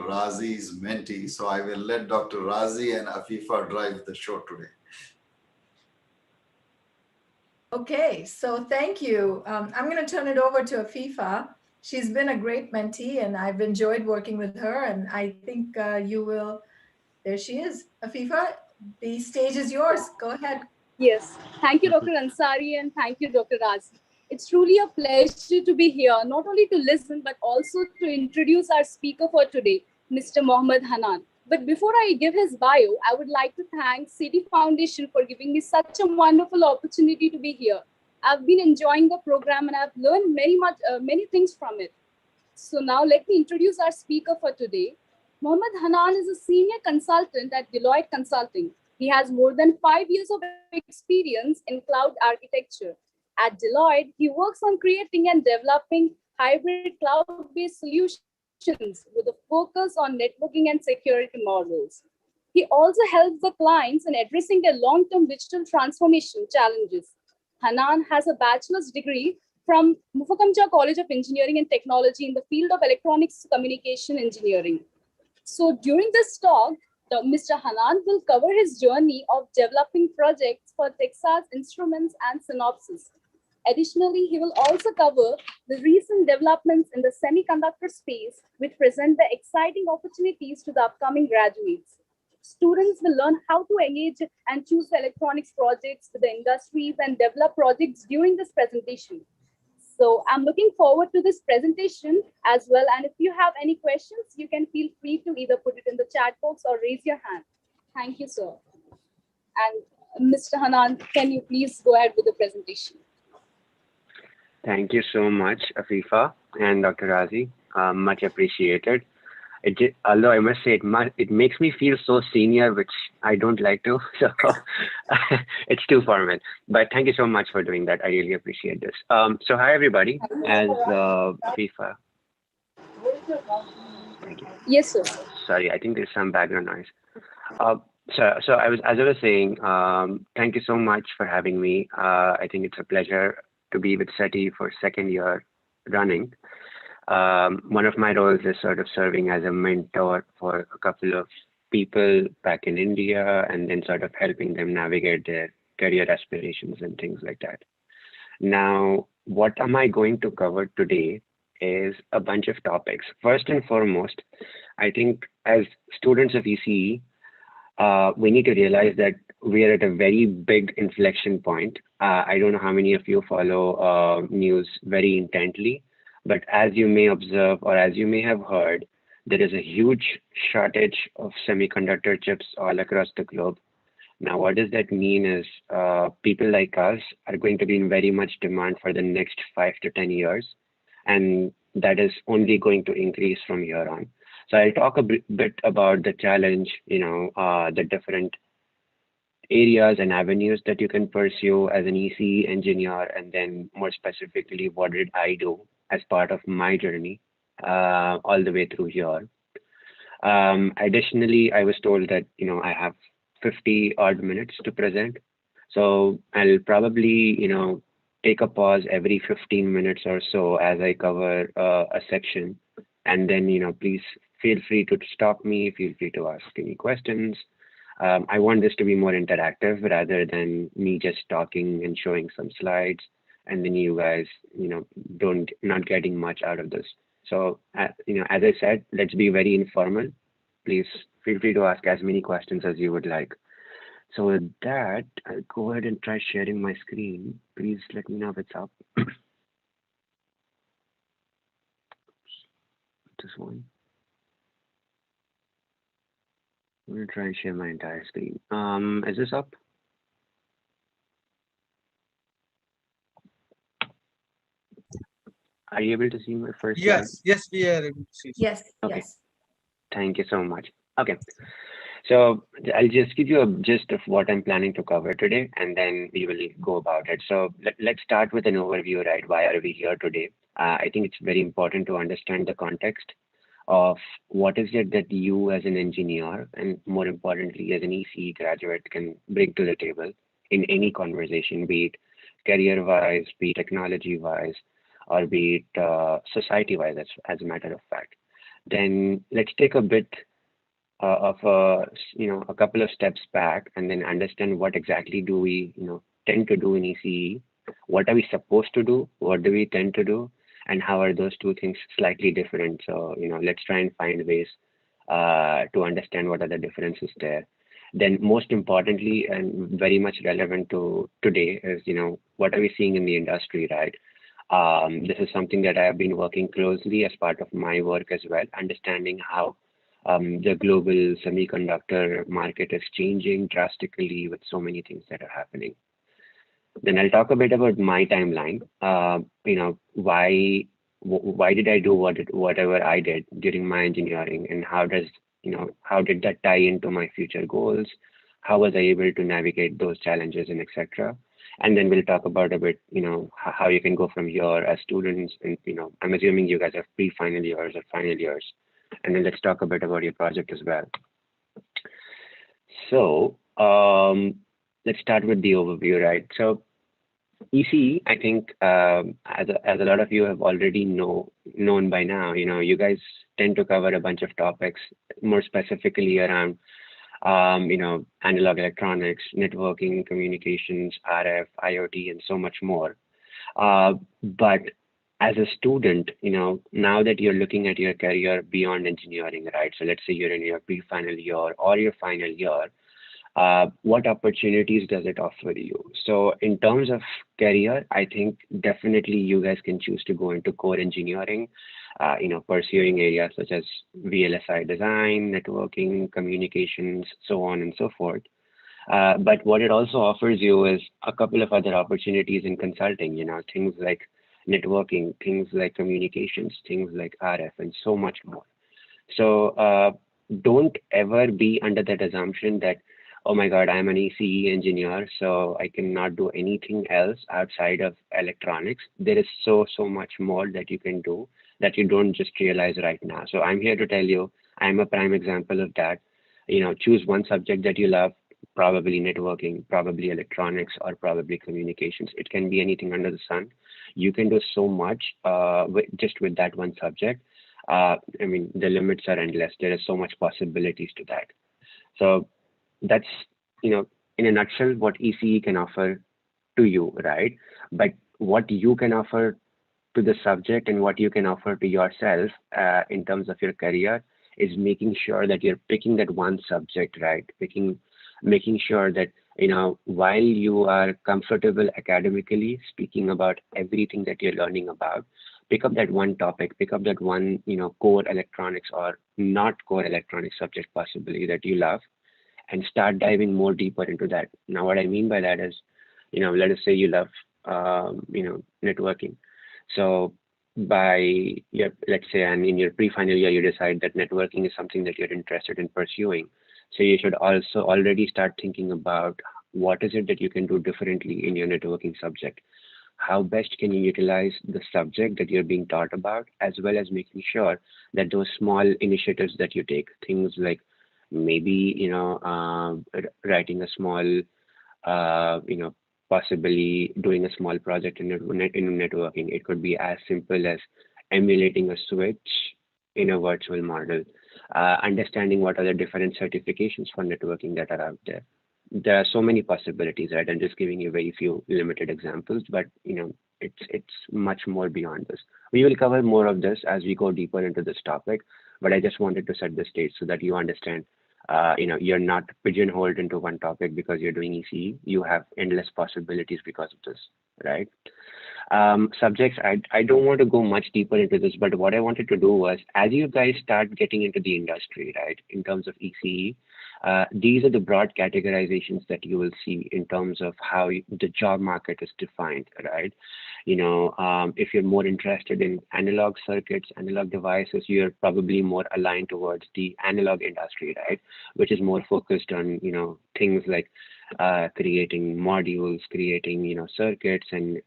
Razi's mentee. So I will let Dr. Razi and Afifa drive the show today. Okay, so thank you. I'm going to turn it over to Afifa. She's been a great mentee and I've enjoyed working with her, and I think you will. There she is. Afifa, the stage is yours. Go ahead. Yes, thank you, Dr. Ansari, and thank you, Dr. Razi. It's truly a pleasure to be here, not only to listen, but also to introduce our speaker for today, Mr. Mohammad Hannan. But before I give his bio, I would like to thank City Foundation for giving me such a wonderful opportunity to be here. I've been enjoying the program and I've learned many things from it. So now let me introduce our speaker for today. Mohammad Hannan is a senior consultant at Deliotte Consulting. He has more than 5 years of experience in cloud architecture. At Deliotte, he works on creating and developing hybrid cloud-based solutions with a focus on networking and security models. He also helps the clients in addressing their long-term digital transformation challenges. Hannan has a bachelor's degree from Mufakamcha College of Engineering and Technology in the field of electronics communication engineering. So during this talk, Mr. Hannan will cover his journey of developing projects for Texas Instruments and Synopsys. Additionally, he will also cover the recent developments in the semiconductor space, which present the exciting opportunities to the upcoming graduates. Students will learn how to engage and choose electronics projects with the industries and develop projects during this presentation. So I'm looking forward to this presentation as well. And if you have any questions, you can feel free to either put it in the chat box or raise your hand. Thank you, sir. And Mr. Hannan, can you please go ahead with the presentation? Thank you so much, Afifa and Dr. Razi. Much appreciated. Although I must say it makes me feel so senior, which I don't like to, so it's too formal. But thank you so much for doing that. I really appreciate this. So hi everybody. As Afifa. Thank you. Yes, sir. Sorry, I think there's some background noise. So as I was saying, thank you so much for having me. I think it's a pleasure to be with SETI for second year running. One of my roles is sort of serving as a mentor for a couple of people back in India and then sort of helping them navigate their career aspirations and things like that. Now, what am I going to cover today is a bunch of topics. First and foremost, I think as students of ECE, we need to realize that we are at a very big inflection point. I don't know how many of you follow news very intently, but as you may observe or as you may have heard, there is a huge shortage of semiconductor chips all across the globe. Now, what does that mean is people like us are going to be in very much demand for the next 5 to 10 years, and that is only going to increase from here on. So I'll talk a bit about the challenge, the different areas and avenues that you can pursue as an ECE engineer, and then more specifically, what did I do as part of my journey all the way through here. Additionally, I was told that, I have 50 odd minutes to present. So I'll probably, take a pause every 15 minutes or so as I cover a section. And then, please feel free to stop me, feel free to ask any questions. I want this to be more interactive rather than me just talking and showing some slides and then you guys, not getting much out of this. So, as I said, let's be very informal. Please feel free to ask as many questions as you would like. So with that, I'll go ahead and try sharing my screen. Please let me know if it's up. This one. I'm going to try and share my entire screen. Is this up? Are you able to see my first slide? Yes, we are able to see. Yes, okay. Yes. Thank you so much. Okay. So I'll just give you a gist of what I'm planning to cover today, and then we will go about it. So let's start with an overview, right? Why are we here today? I think it's very important to understand the context of what is it that you as an engineer, and more importantly, as an ECE graduate can bring to the table in any conversation, be it career-wise, be it technology-wise, or be it society-wise, as a matter of fact. then let's take a bit of a couple of steps back and then understand what exactly do we tend to do in ECE. What are we supposed to do? What do we tend to do? And how are those two things slightly different? So let's try and find ways to understand what are the differences there. Then most importantly and very much relevant to today is what are we seeing in the industry, right? This is something that I have been working closely as part of my work as well, understanding how the global semiconductor market is changing drastically with so many things that are happening. Then I'll talk a bit about my timeline. Why did I do whatever I did during my engineering, and how did that tie into my future goals? How was I able to navigate those challenges and etc. And then we'll talk about a bit, how you can go from here as students. And I'm assuming you guys have pre-final years or final years. And then let's talk a bit about your project as well. So let's start with the overview, right? So ECE, I think, as a lot of you have already known by now, you guys tend to cover a bunch of topics, more specifically around, analog electronics, networking, communications, RF, IoT, and so much more. But as a student, now that you're looking at your career beyond engineering, right? So let's say you're in your pre-final year or your final year, what opportunities does it offer you? So in terms of career, I think definitely you guys can choose to go into core engineering, pursuing areas such as VLSI design, networking, communications, so on and so forth. But what it also offers you is a couple of other opportunities in consulting, things like networking, things like communications, things like RF, and so much more. So don't ever be under that assumption that, oh my God, I'm an ECE engineer, so I cannot do anything else outside of electronics. There is so much more that you can do that you don't just realize right now. So I'm here to tell you, I'm a prime example of that. Choose one subject that you love, probably networking, probably electronics, or probably communications. It can be anything under the sun. You can do so much just with that one subject. The limits are endless. There is so much possibilities to that. So that's, in a nutshell, what ECE can offer to you, right? But what you can offer to the subject and what you can offer to yourself in terms of your career is making sure that you're picking that one subject, right? Making sure that, while you are comfortable academically speaking about everything that you're learning about, pick up that one topic, pick up that one, core electronics or not core electronics subject possibly that you love, and start diving more deeper into that. Now, what I mean by that is, let us say you love, networking. So let's say, and in your pre-final year, you decide that networking is something that you're interested in pursuing. So you should also already start thinking about what is it that you can do differently in your networking subject. How best can you utilize the subject that you're being taught about, as well as making sure that those small initiatives that you take, things like maybe, writing a small, possibly doing a small project in networking. It could be as simple as emulating a switch in a virtual model, understanding what are the different certifications for networking that are out there. There are so many possibilities, right? I'm just giving you very few limited examples, but it's much more beyond this. We will cover more of this as we go deeper into this topic, but I just wanted to set the stage so that you understand, you're not pigeonholed into one topic because you're doing ECE. You have endless possibilities because of this, right? Subjects, I don't want to go much deeper into this, but what I wanted to do was, as you guys start getting into the industry, right, in terms of ECE, these are the broad categorizations that you will see in terms of how the job market is defined, right? If you're more interested in analog circuits, analog devices, you're probably more aligned towards the analog industry, right? Which is more focused on, things like creating modules, creating, circuits, and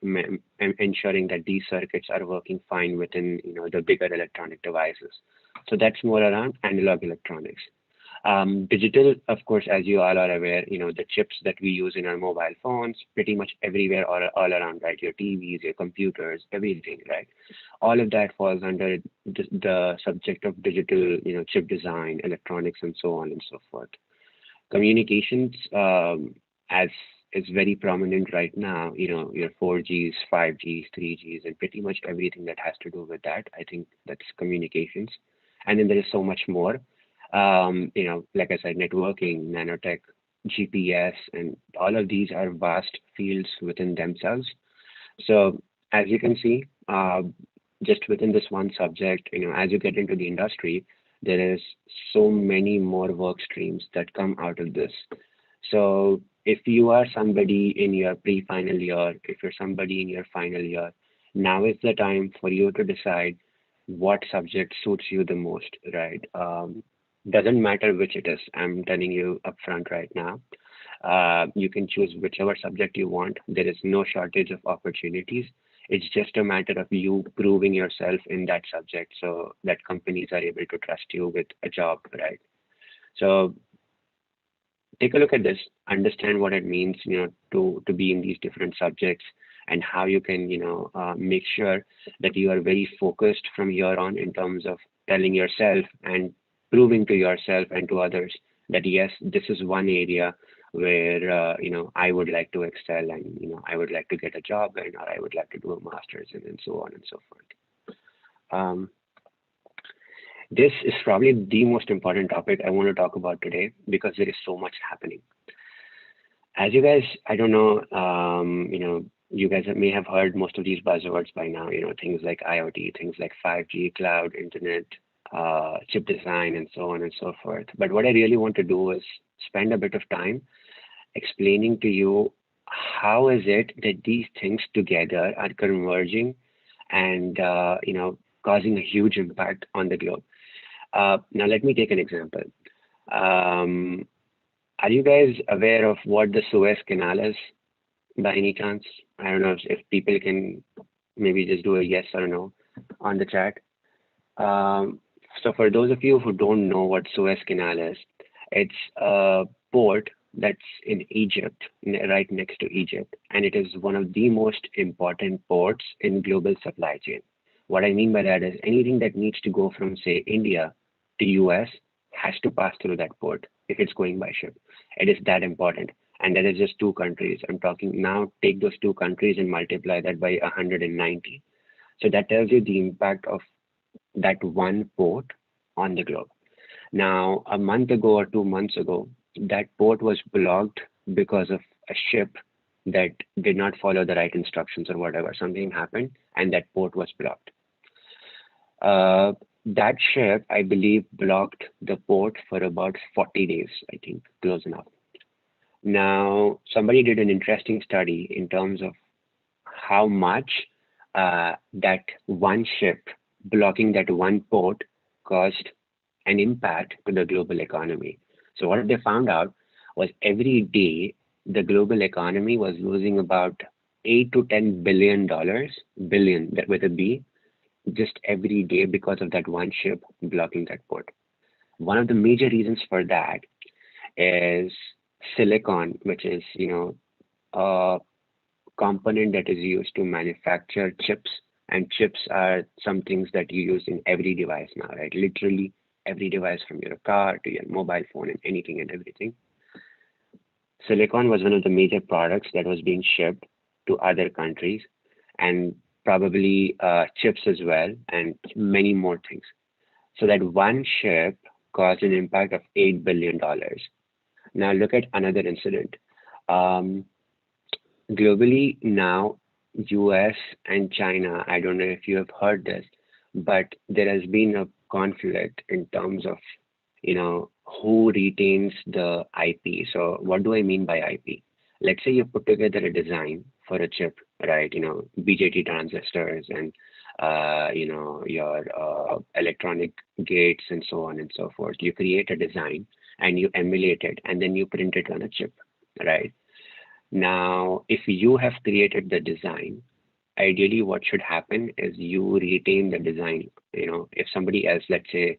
ensuring that these circuits are working fine within, the bigger electronic devices. So that's more around analog electronics. Digital, of course, as you all are aware, the chips that we use in our mobile phones, pretty much everywhere, all around, right? Your TVs, your computers, everything, right? All of that falls under the subject of digital, chip design, electronics, and so on and so forth. Communications, as is very prominent right now, your 4Gs, 5Gs, 3Gs, and pretty much everything that has to do with that. I think that's communications. And then there is so much more. Like I said, networking, nanotech, GPS, and all of these are vast fields within themselves. So as you can see, just within this one subject, as you get into the industry, there is so many more work streams that come out of this. So if you are somebody in your pre-final year, if you're somebody in your final year, now is the time for you to decide what subject suits you the most, right? Doesn't matter which it is. I'm telling you upfront right now. You can choose whichever subject you want. There is no shortage of opportunities. It's just a matter of you proving yourself in that subject so that companies are able to trust you with a job, right? So take a look at this, understand what it means, to be in these different subjects, and how you can, make sure that you are very focused from here on in terms of telling yourself and proving to yourself and to others that yes, this is one area where I would like to excel, and I would like to get a job, and or I would like to do a master's, and so on and so forth. This is probably the most important topic I want to talk about today because there is so much happening. As you guys, I don't know, you guys may have heard most of these buzzwords by now, things like IoT, things like 5G, cloud, internet, chip design, and so on and so forth. But what I really want to do is spend a bit of time explaining to you how is it that these things together are converging and, causing a huge impact on the globe. Now, let me take an example. Are you guys aware of what the Suez Canal is by any chance? I don't know if people can maybe just do a yes or no on the chat. So for those of you who don't know what Suez Canal is, it's a port that's in Egypt, right next to Egypt, and it is one of the most important ports in global supply chain. What I mean by that is anything that needs to go from, say, India to US has to pass through that port if it's going by ship. It is that important. And that is just two countries. I'm talking now, take those two countries and multiply that by 190. So that tells you the impact of that one port on the globe. Now, a month ago or 2 months ago, that port was blocked because of a ship that did not follow the right instructions or whatever. Something happened and that port was blocked. That ship, I believe, blocked the port for about 40 days, I think, close enough. Now, somebody did an interesting study in terms of how much that one ship blocking that one port caused an impact to the global economy. So what they found out was every day the global economy was losing about $8 to $10 billion, billion with a B, just every day because of that one ship blocking that port. One of the major reasons for that is silicon, which is, a component that is used to manufacture chips. And chips are some things that you use in every device now, right? Literally every device from your car to your mobile phone and anything and everything. Silicon was one of the major products that was being shipped to other countries, and probably chips as well, and many more things. So that one ship caused an impact of $8 billion. Now look at another incident. Globally now, US and China, I don't know if you have heard this, but there has been a conflict in terms of, who retains the IP. So what do I mean by IP? Let's say you put together a design for a chip, right? BJT transistors and, your electronic gates and so on and so forth. You create a design and you emulate it and then you print it on a chip, right? Now, if you have created the design, ideally what should happen is you retain the design. If somebody else, let's say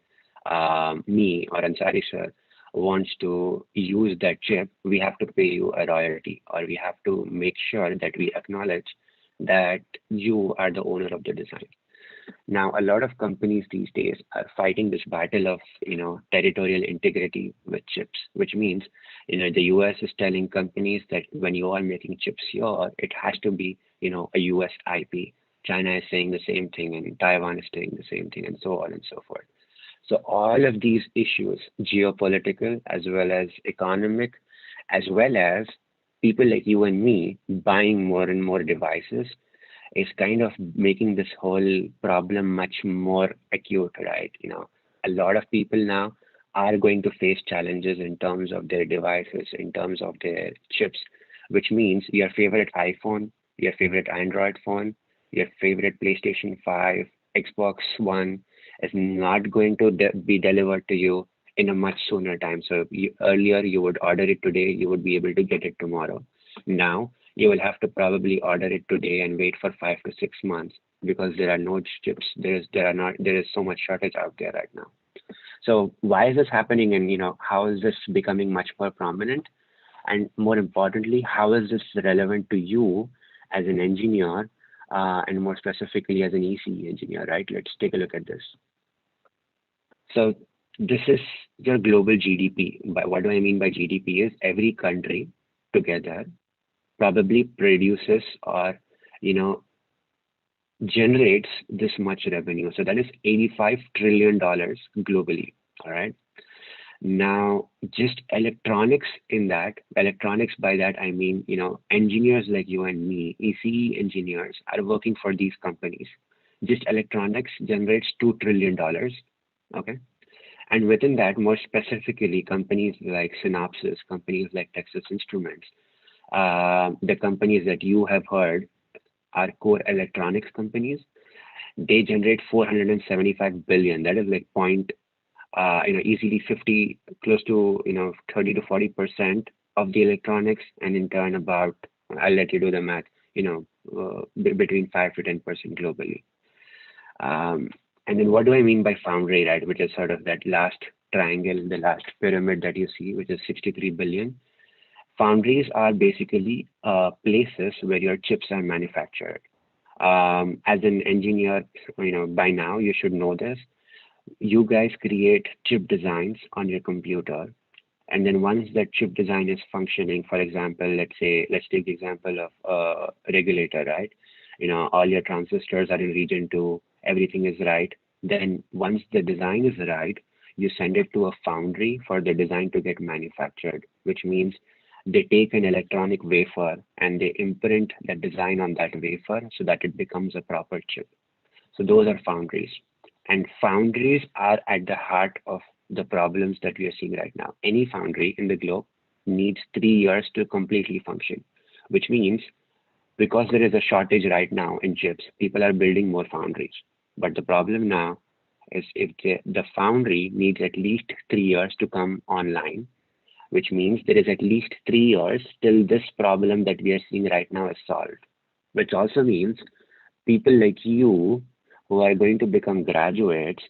me or Ansari sir, wants to use that chip, we have to pay you a royalty, or we have to make sure that we acknowledge that you are the owner of the design. Now, a lot of companies these days are fighting this battle of, territorial integrity with chips, which means, the US is telling companies that when you are making chips here, it has to be, a US IP. China is saying the same thing, and Taiwan is saying the same thing, and so on and so forth. So all of these issues, geopolitical as well as economic, as well as people like you and me buying more and more devices, is kind of making this whole problem much more acute, right? A lot of people now are going to face challenges in terms of their devices, in terms of their chips, which means your favorite iPhone, your favorite Android phone, your favorite PlayStation 5, Xbox One is not going to be delivered to you in a much sooner time. So earlier you would order it today, you would be able to get it tomorrow. Now you will have to probably order it today and wait for 5 to 6 months because there are no chips. There is so much shortage out there right now. So why is this happening, and how is this becoming much more prominent? And more importantly, how is this relevant to you as an engineer, and more specifically as an ECE engineer, right? Let's take a look at this. So this is your global GDP. But what do I mean by GDP is every country together probably produces or, generates this much revenue. So that is $85 trillion globally, all right? Now, just electronics electronics by that, I mean, engineers like you and me, ECE engineers are working for these companies. Just electronics generates $2 trillion, okay? And within that, more specifically, companies like Synopsys, companies like Texas Instruments, the companies that you have heard are core electronics companies. They generate 475 billion. That is like easily 50, close to 30 to 40% of the electronics, and in turn about, I'll let you do the math, between 5 to 10% globally. And then what do I mean by foundry, right? Which is sort of that last triangle, the last pyramid that you see, which is 63 billion. Foundries are basically places where your chips are manufactured. As an engineer, by now you should know this. You guys create chip designs on your computer, and then once that chip design is functioning, for example, let's take the example of a regulator, right? All your transistors are in region 2, everything is right. Then once the design is right, you send it to a foundry for the design to get manufactured, which means they take an electronic wafer and they imprint that design on that wafer so that it becomes a proper chip. So those are foundries. And foundries are at the heart of the problems that we are seeing right now. Any foundry in the globe needs 3 years to completely function, which means because there is a shortage right now in chips, people are building more foundries. But the problem now is if the foundry needs at least 3 years to come online, which means there is at least 3 years till this problem that we are seeing right now is solved, which also means people like you who are going to become graduates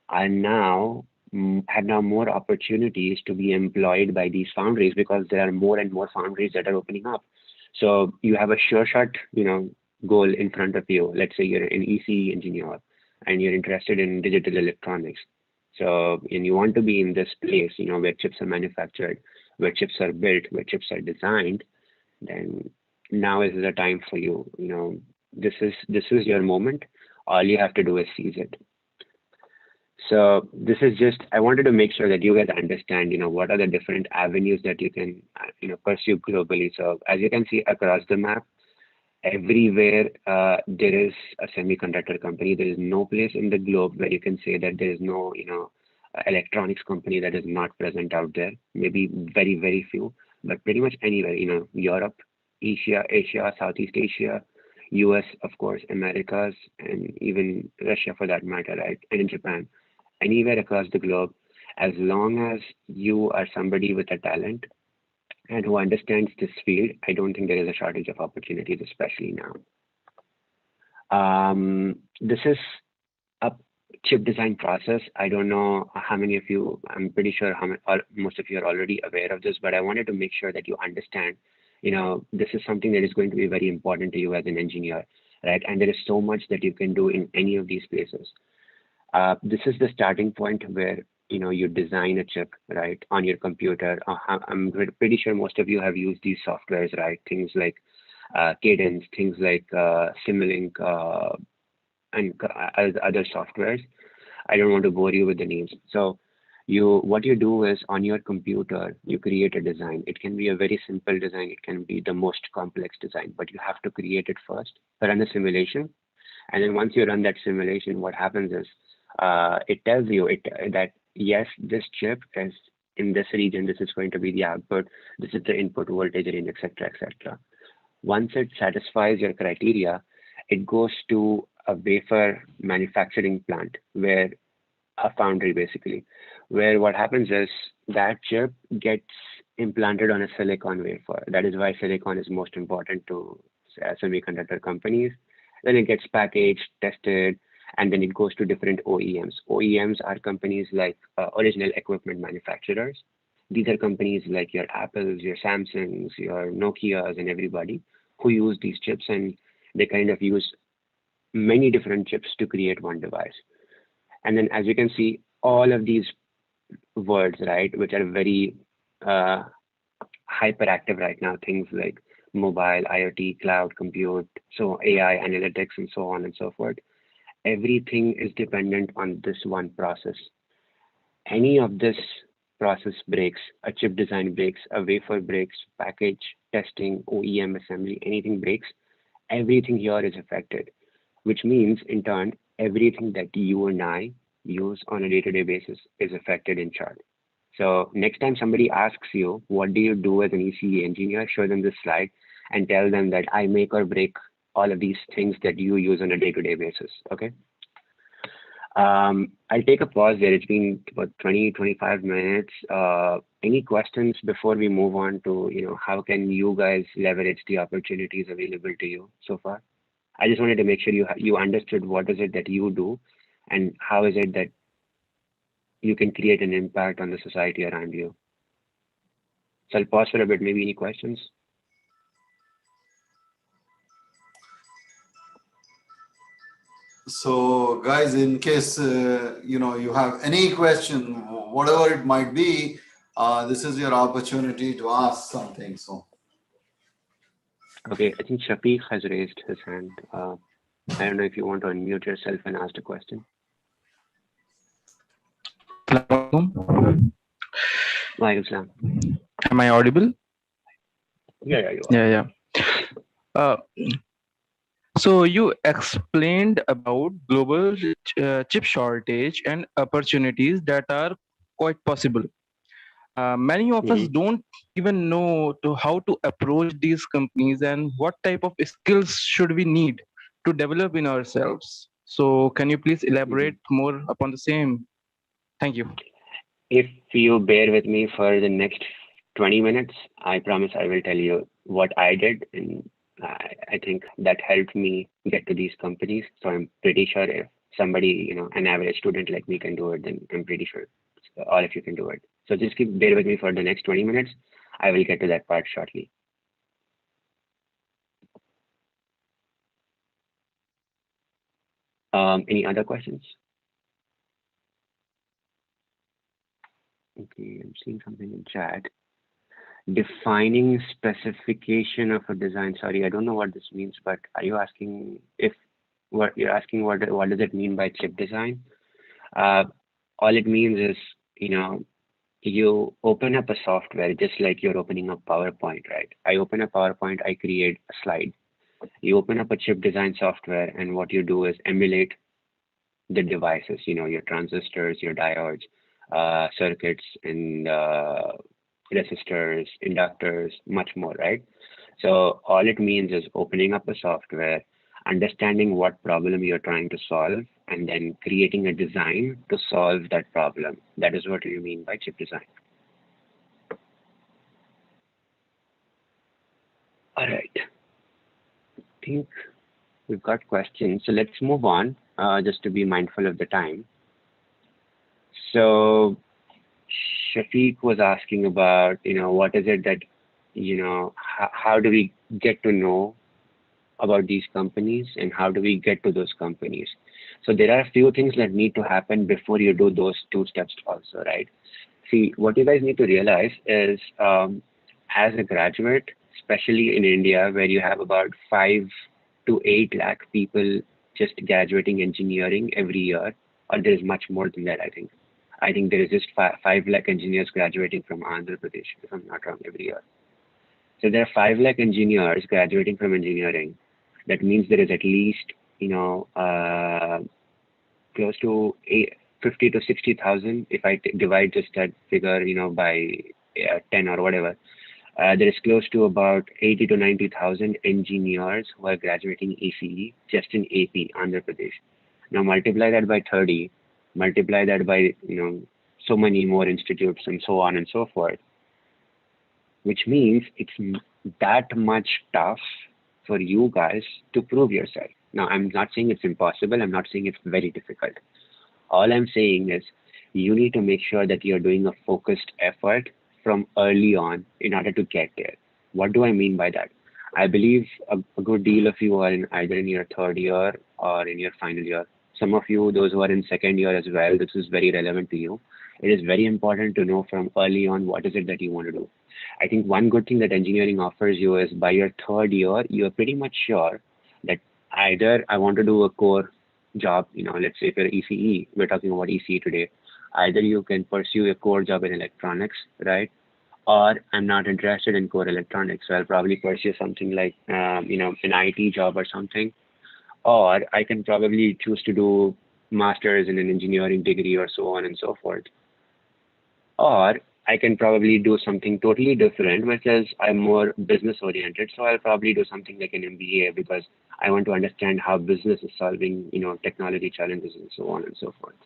are have now more opportunities to be employed by these foundries because there are more and more foundries that are opening up. So you have a sure shot, goal in front of you. Let's say you're an ECE engineer and you're interested in digital electronics. So, and you want to be in this place, where chips are manufactured, where chips are built, where chips are designed, then now is the time for you. This is your moment. All you have to do is seize it. So this is just, I wanted to make sure that you guys understand, what are the different avenues that you can, pursue globally. So as you can see across the map, everywhere there is a semiconductor company. There is no place in the globe where you can say that there is no, electronics company that is not present out there. Maybe very, very few, but pretty much anywhere, Europe, Asia, Southeast Asia, US, of course, Americas, and even Russia for that matter, right? And in Japan, anywhere across the globe, as long as you are somebody with a talent and who understands this field, I don't think there is a shortage of opportunities, especially now. This is a chip design process. I don't know how many of you, I'm pretty sure most of you are already aware of this, but I wanted to make sure that you understand, this is something that is going to be very important to you as an engineer, right? And there is so much that you can do in any of these places. This is the starting point where, you design a chip, right, on your computer. I'm pretty sure most of you have used these softwares, right? Things like Cadence, things like Simulink, and other softwares. I don't want to bore you with the names. So what you do is on your computer, you create a design. It can be a very simple design. It can be the most complex design, but you have to create it first, run a simulation. And then once you run that simulation, what happens is it tells you that, yes, this chip is in this region. This is going to be the output. This is the input voltage range, etc., etc. Once it satisfies your criteria, it goes to a wafer manufacturing plant, where a foundry basically, where what happens is that chip gets implanted on a silicon wafer. That is why silicon is most important to semiconductor companies. Then it gets packaged, tested, and then it goes to different OEMs. OEMs are companies like original equipment manufacturers. These are companies like your Apples, your Samsungs, your Nokias, and everybody who use these chips, and they kind of use many different chips to create one device. And then as you can see, all of these words, right, which are very hyperactive right now, things like mobile, IoT, cloud, compute, so AI, analytics, and so on and so forth. Everything is dependent on this one process. Any of this process breaks, a chip design breaks, a wafer breaks, package, testing, OEM assembly, anything breaks, everything here is affected, which means in turn, everything that you and I use on a day-to-day basis is affected in chart. So next time somebody asks you, what do you do as an ECE engineer, show them this slide and tell them that I make or break all of these things that you use on a day-to-day basis, okay? I'll take a pause there. It's been about 20-25 minutes. Any questions before we move on to, how can you guys leverage the opportunities available to you so far? I just wanted to make sure you understood what is it that you do and how is it that you can create an impact on the society around you. So I'll pause for a bit. Maybe any questions? So guys, in case, you have any question, whatever it might be, this is your opportunity to ask something. So. Okay, I think Shafiq has raised his hand. I don't know if you want to unmute yourself and ask a question. Am I audible? Yeah, you are. Yeah. So you explained about global chip shortage and opportunities that are quite possible. Many of us don't even know how to approach these companies and what type of skills should we need to develop in ourselves. So can you please elaborate more upon the same? Thank you. If you bear with me for the next 20 minutes, I promise I will tell you what I did. And I think that helped me get to these companies. So I'm pretty sure if somebody, an average student like me can do it, then I'm pretty sure all of you can do it. So just bear with me for the next 20 minutes. I will get to that part shortly. Any other questions? Okay, I'm seeing something in chat. Defining specification of a design. Sorry, I don't know what this means, but are you asking what does it mean by chip design? All it means is, you open up a software just like you're opening up PowerPoint, right? I open a PowerPoint, I create a slide. You open up a chip design software, and what you do is emulate the devices, your transistors, your diodes, circuits, and resistors, inductors, much more, right? So all it means is opening up a software, understanding what problem you're trying to solve, and then creating a design to solve that problem. That is what you mean by chip design. All right. I think we've got questions. So let's move on, just to be mindful of the time. So Shafiq was asking about, what is it that, how do we get to know about these companies and how do we get to those companies? So there are a few things that need to happen before you do those two steps also, right? See, what you guys need to realize is as a graduate, especially in India, where you have about 5 to 8 lakh people just graduating engineering every year, or there is much more than that, I think. I think there is just 5 lakh engineers graduating from Andhra Pradesh, if I'm not wrong, every year. So there are 5 lakh engineers graduating from engineering. That means there is at least, close to 50 to 60,000. If I divide just that figure, by 10 or whatever, there is close to about 80 to 90,000 engineers who are graduating ECE just in AP, Andhra Pradesh. Now multiply that by 30, multiply that by, so many more institutes and so on and so forth, which means it's that much tough for you guys to prove yourself. Now, I'm not saying it's impossible. I'm not saying it's very difficult. All I'm saying is you need to make sure that you're doing a focused effort from early on in order to get there. What do I mean by that? I believe a good deal of you are either in your third year or in your final year. Some of you, those who are in second year as well, this is very relevant to you. It is very important to know from early on what is it that you want to do. I think one good thing that engineering offers you is by your third year, you're pretty much sure that either I want to do a core job, let's say if you're ECE, we're talking about ECE today, either you can pursue a core job in electronics, right? Or I'm not interested in core electronics, so I'll probably pursue something like, an IT job or something. Or I can probably choose to do master's in an engineering degree or so on and so forth. Or I can probably do something totally different, which is I'm more business oriented. So I'll probably do something like an MBA because I want to understand how business is solving, technology challenges and so on and so forth.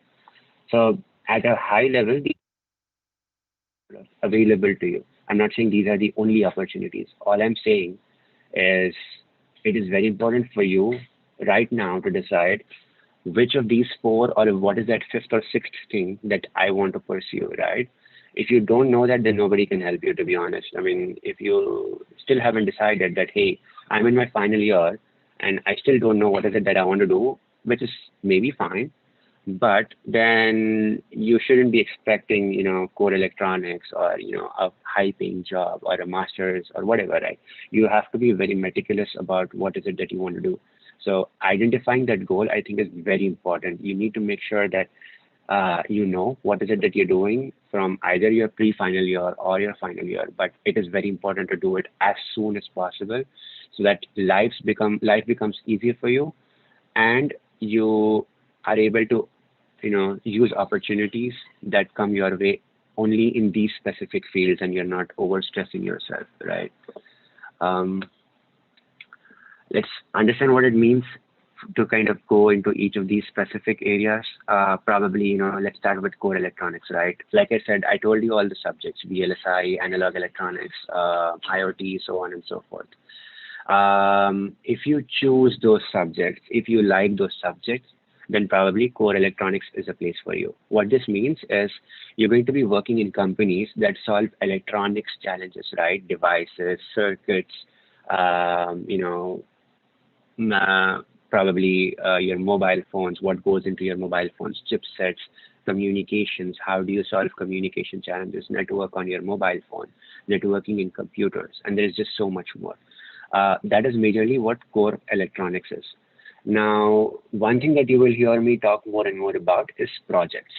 So at a high level, these are available to you. I'm not saying these are the only opportunities. All I'm saying is it is very important for you right now to decide which of these four or what is that fifth or sixth thing that I want to pursue, right? If you don't know that, then nobody can help you, to be honest. I mean, if you still haven't decided that, hey, I'm in my final year and I still don't know what is it that I want to do, which is maybe fine, but then you shouldn't be expecting, core electronics or, a high paying job or a master's or whatever, right? You have to be very meticulous about what is it that you want to do. So identifying that goal, I think, is very important. You need to make sure that you know what is it that you're doing from either your pre-final year or your final year, but it is very important to do it as soon as possible so that life becomes easier for you and you are able to, use opportunities that come your way only in these specific fields and you're not overstressing yourself, right? Let's understand what it means to kind of go into each of these specific areas. Probably, let's start with core electronics, right? Like I said, I told you all the subjects, VLSI, analog electronics, IoT, so on and so forth. If you choose those subjects, if you like those subjects, then probably core electronics is a place for you. What this means is you're going to be working in companies that solve electronics challenges, right? Devices, circuits, probably your mobile phones, what goes into your mobile phones, chipsets, communications, how do you solve communication challenges, network on your mobile phone, networking in computers, and there is just so much more. That is majorly what core electronics is. Now, one thing that you will hear me talk more and more about is projects.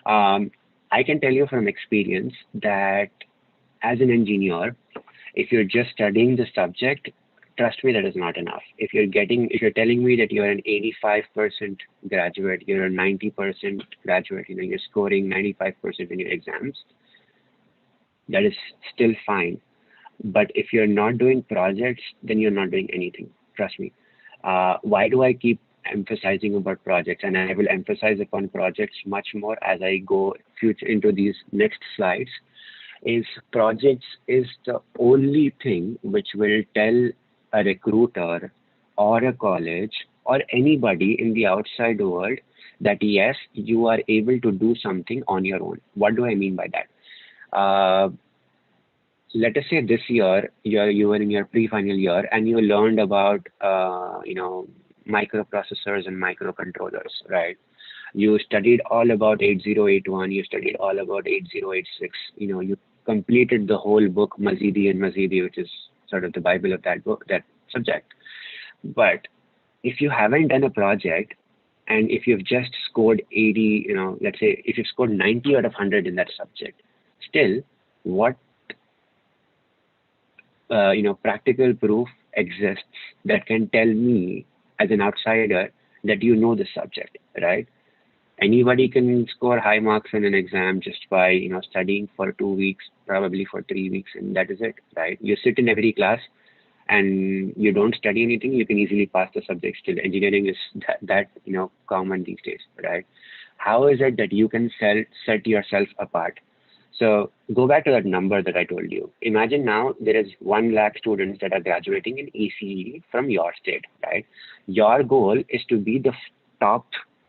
I can tell you from experience that as an engineer, if you're just studying the subject, trust me, that is not enough. If you're telling me that you're an 85% graduate, you're a 90% graduate, you're scoring 95% in your exams, that is still fine. But if you're not doing projects, then you're not doing anything. Trust me. Why do I keep emphasizing about projects? And I will emphasize upon projects much more as I go into these next slides. Is projects is the only thing which will tell a recruiter or a college or anybody in the outside world that yes, you are able to do something on your own. What do I mean by that? Let us say this year you were in your pre-final year and you learned about microprocessors and microcontrollers, right? You studied all about 8081, you studied all about 8086, you completed the whole book Mazidi and Mazidi, which is sort of the Bible of that book, that subject. But if you haven't done a project, and if you've just scored 80, let's say if you've scored 90 out of 100 in that subject, still, what practical proof exists that can tell me as an outsider that you know the subject, right? Anybody can score high marks in an exam just by studying for 2 weeks, probably for 3 weeks, and that is it, right? You sit in every class and you don't study anything, you can easily pass the subject. Still, engineering is that common these days, right? How is it that you can set yourself apart? So go back to that number that I told you. Imagine now there is 1 lakh students that are graduating in ECE from your state, right? Your goal is to be the top,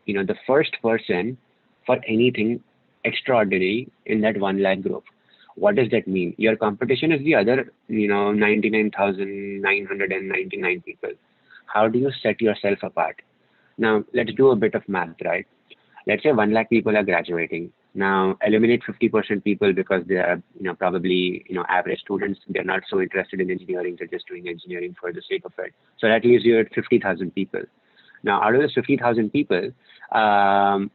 the first person for anything extraordinary in that 1 lakh group. What does that mean? Your competition is the other, 99,999 people. How do you set yourself apart? Now, let's do a bit of math, right? Let's say 1 lakh people are graduating. Now, eliminate 50% people because they are, probably, average students. They're not so interested in engineering. They're just doing engineering for the sake of it. So that leaves you at 50,000 people. Now, out of those 50,000 people,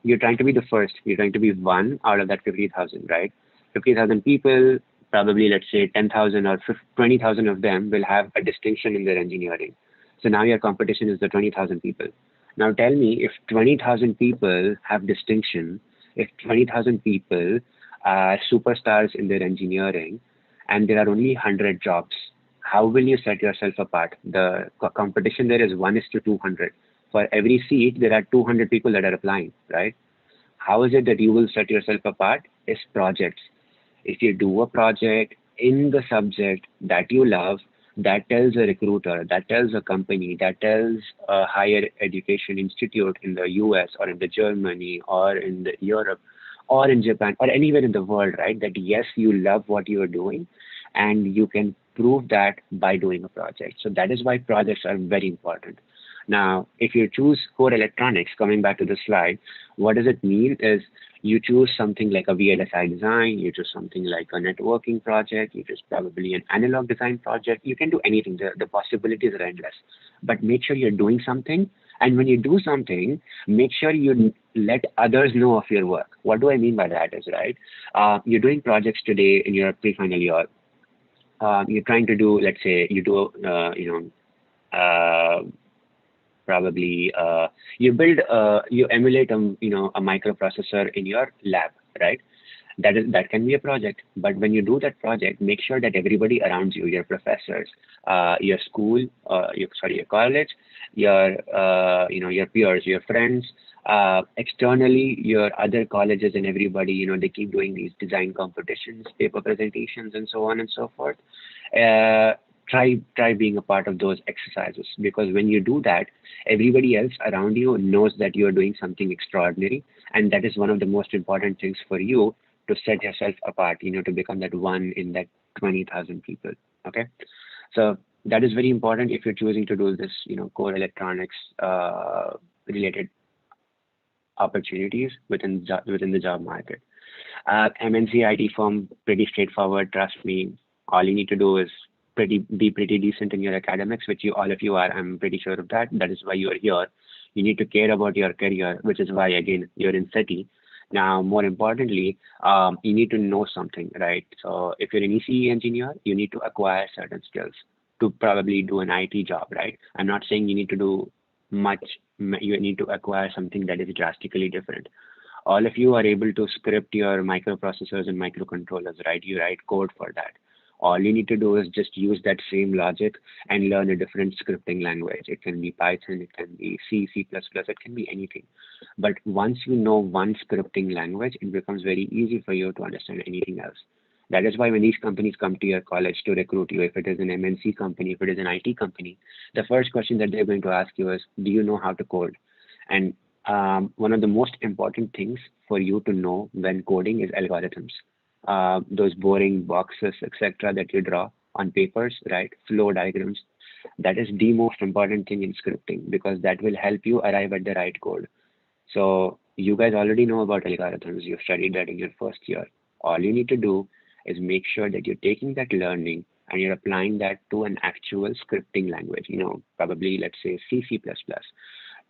you're trying to be the first. You're trying to be one out of that 50,000, right? 50,000 people, probably let's say 10,000 or 20,000 of them will have a distinction in their engineering. So now your competition is the 20,000 people. Now tell me, if 20,000 people have distinction, if 20,000 people are superstars in their engineering, and there are only 100 jobs, how will you set yourself apart? The competition there is 1:200. For every seat, there are 200 people that are applying, right? How is it that you will set yourself apart? Is projects. If you do a project in the subject that you love, that tells a recruiter, that tells a company, that tells a higher education institute in the US or in the Germany or in the Europe or in Japan or anywhere in the world, right? That yes, you love what you are doing and you can prove that by doing a project. So that is why projects are very important. Now, if you choose core electronics, coming back to the slide, what does it mean is you choose something like a VLSI design, you choose something like a networking project, you choose probably an analog design project. You can do anything. The possibilities are endless. But make sure you're doing something. And when you do something, make sure you let others know of your work. What do I mean by that is, right, you're doing projects today in your pre-final year. You're trying to do, let's say, you do, probably you emulate a microprocessor in your lab, right? That can be a project. But when you do that project, make sure that everybody around you, your professors, your school, your college, your peers, your friends, externally, your other colleges and everybody, they keep doing these design competitions, paper presentations, and so on and so forth. Try being a part of those exercises, because when you do that, everybody else around you knows that you are doing something extraordinary, and that is one of the most important things for you to set yourself apart, to become that one in that 20,000 people. Okay, so that is very important if you're choosing to do this, core electronics related opportunities within the job market. MNC IT firm, pretty straightforward. Trust me, all you need to do is be pretty decent in your academics, which all of you are. I'm pretty sure of that. That is why you are here. You need to care about your career, which is why, again, you're in SETI. Now, more importantly, you need to know something, right? So if you're an ECE engineer, you need to acquire certain skills to probably do an IT job, right? I'm not saying you need to do much. You need to acquire something that is drastically different. All of you are able to script your microprocessors and microcontrollers, right? You write code for that. All you need to do is just use that same logic and learn a different scripting language. It can be Python, it can be C, C++, it can be anything. But once you know one scripting language, it becomes very easy for you to understand anything else. That is why when these companies come to your college to recruit you, if it is an MNC company, if it is an IT company, the first question that they're going to ask you is, do you know how to code? And one of the most important things for you to know when coding is algorithms. Those boring boxes, etc., that you draw on papers, right? Flow diagrams. That is the most important thing in scripting because that will help you arrive at the right code. So you guys already know about algorithms. You've studied that in your first year. All you need to do is make sure that you're taking that learning and you're applying that to an actual scripting language, probably let's say C, C++.